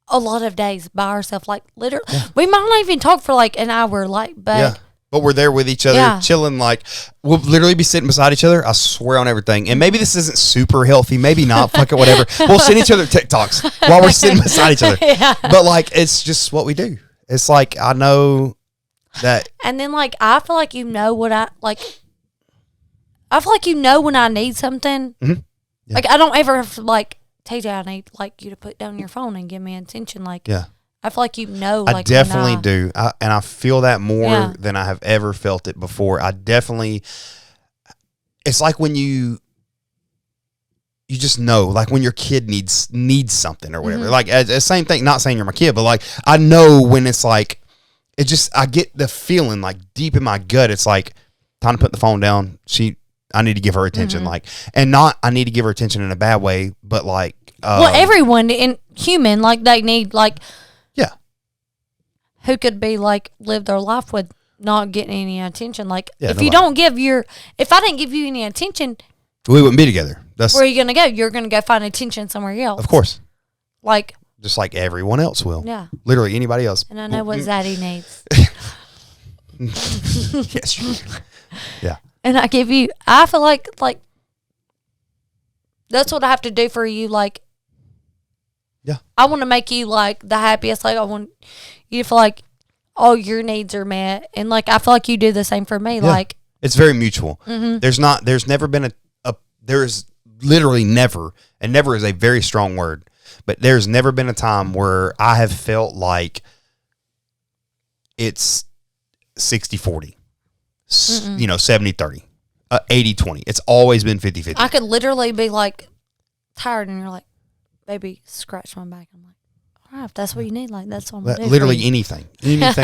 A lot of days by ourselves, like literally, we might not even talk for like an hour, like, but. Yeah. But we're there with each other, chilling. Like we'll literally be sitting beside each other. I swear on everything. And maybe this isn't super healthy. Maybe not. Fuck it, whatever. We'll send each other TikToks while we're sitting beside each other. Yeah. But like, it's just what we do. It's like I know that. And then like I feel like you know what I like. I feel like you know when I need something. Mm-hmm. Yeah. Like I don't ever have to like TJ. I need like you to put down your phone and give me attention. Like yeah. I feel like you know. Like I definitely do. And I feel that more than I have ever felt it before. I definitely, it's like when you just know, like when your kid needs something or whatever. Mm-hmm. Like, same thing, not saying you're my kid, but like, I know when it's like, I get the feeling like deep in my gut, it's like, time to put the phone down. I need to give her attention. Mm-hmm. Like, and not, I need to give her attention in a bad way, but like. Well, everyone in human, like they need like. Yeah. Who could be like live their life with not getting any attention? Like if you don't if I didn't give you any attention, we wouldn't be together. Where are you going to go? You're going to go find attention somewhere else. Of course. Like. Just like everyone else will. Yeah. Literally anybody else. And I know what Zaddy needs. Yes. You do. Yeah. And I feel like that's what I have to do for you. Like. Yeah. I want to make you like the happiest. Like I want you to feel like all your needs are met. And like I feel like you do the same for me. Yeah. Like it's very mutual. Mm-hmm. There's never been there's literally never, and never is a very strong word, but there's never been a time where I have felt like it's 60-40, 70-30, 80-20. It's always been 50-50. I could literally be like tired and you're like, baby, scratch my back. I'm like, all right, if that's what you need, like that's what I'm gonna do. Literally anything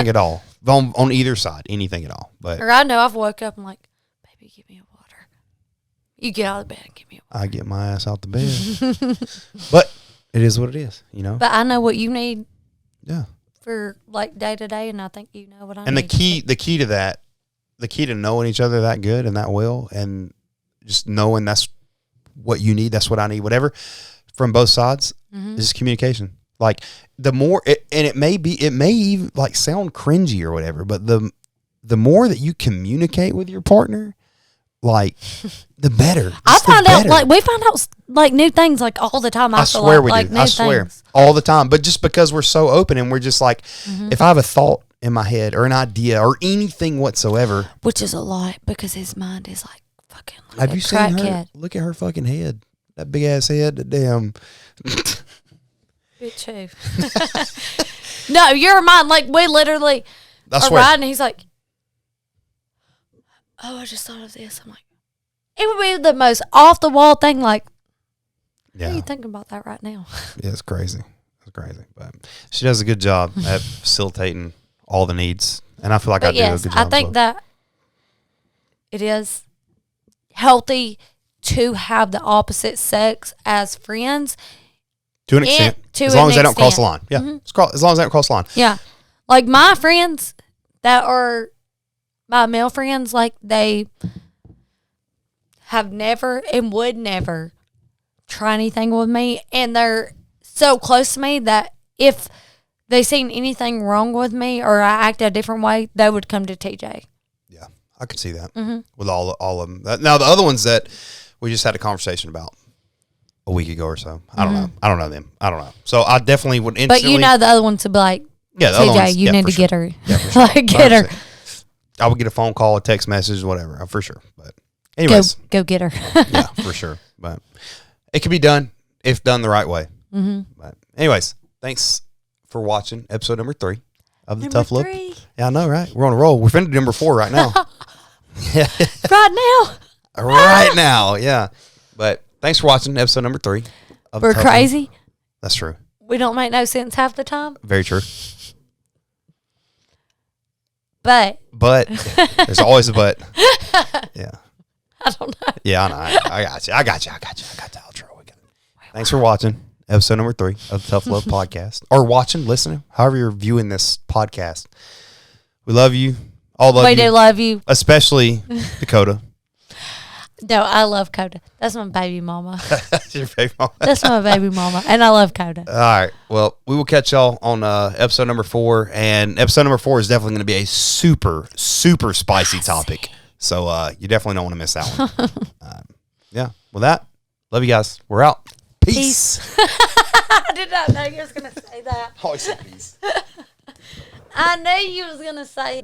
at all on either side, anything at all. But or I know I've woke up and like, baby, give me a water. You get out of the bed and give me a water. I get my ass out the bed, but it is what it is, you know. But I know what you need. Yeah. For like day to day, and I think you know what I need. And the key to that, the key to knowing each other that good and that well, and just knowing that's what you need, that's what I need, whatever. From both sides, is communication. Like the more, it may even like sound cringy or whatever, but the more that you communicate with your partner, like the better. I find out like we find out like new things like all the time. I swear we like do. I swear all the time. But just because we're so open and we're just like, if I have a thought in my head or an idea or anything whatsoever, which is a lot because his mind is like fucking. Like have you seen her? Look at her fucking head. That big ass head, that damn. Bitch who? No, your mind, like we literally are riding. He's like, oh, I just thought of this. I'm like, it would be the most off the wall thing. Like, what are you thinking about that right now? Yeah, it's crazy. It's crazy, but she does a good job at facilitating all the needs, and I feel like I do a good job. I think that it is healthy to have the opposite sex as friends. To an extent. As long as they don't cross the line. Yeah. Mm-hmm. As long as they don't cross the line. Yeah. Like my friends that are my male friends, like they have never and would never try anything with me. And they're so close to me that if they seen anything wrong with me or I act a different way, they would come to TJ. Yeah, I could see that with all of them. Now, the other ones that we just had a conversation about a week ago or so, I don't know. I don't know them. I don't know. So I definitely would instantly. But you know the other ones would be like, yeah, the other TJ, ones, you need to get her. Yeah, for sure. Like, get her. I would get a phone call, a text message, whatever, for sure. But anyways. Go get her. Yeah, for sure. But it can be done if done the right way. But anyways, thanks for watching episode number 3 of the Tough Love. Yeah, I know, right? We're on a roll. We're finna do number 4 right now. Yeah. Right now. Right now, yeah. But thanks for watching episode number 3 of We're Tough crazy. Love. That's true. We don't make no sense half the time. Very true. But there's always a but. Yeah. I don't know. Yeah, I know. I got you. I got the outro. Thanks for watching episode number 3 of the Tough Love Podcast. Or watching, listening, however you're viewing this podcast. We love you. All love you. We do love you. Especially Dakota. No, I love Coda. That's my baby mama. That's your baby mama. That's my baby mama. And I love Coda. All right. Well, we will catch y'all on episode number 4. And episode number 4 is definitely going to be a super, super spicy topic. So you definitely don't want to miss that one. Yeah. With that, love you guys. We're out. Peace. I did not know you was going to say that. Always say peace. I knew you was going to say that.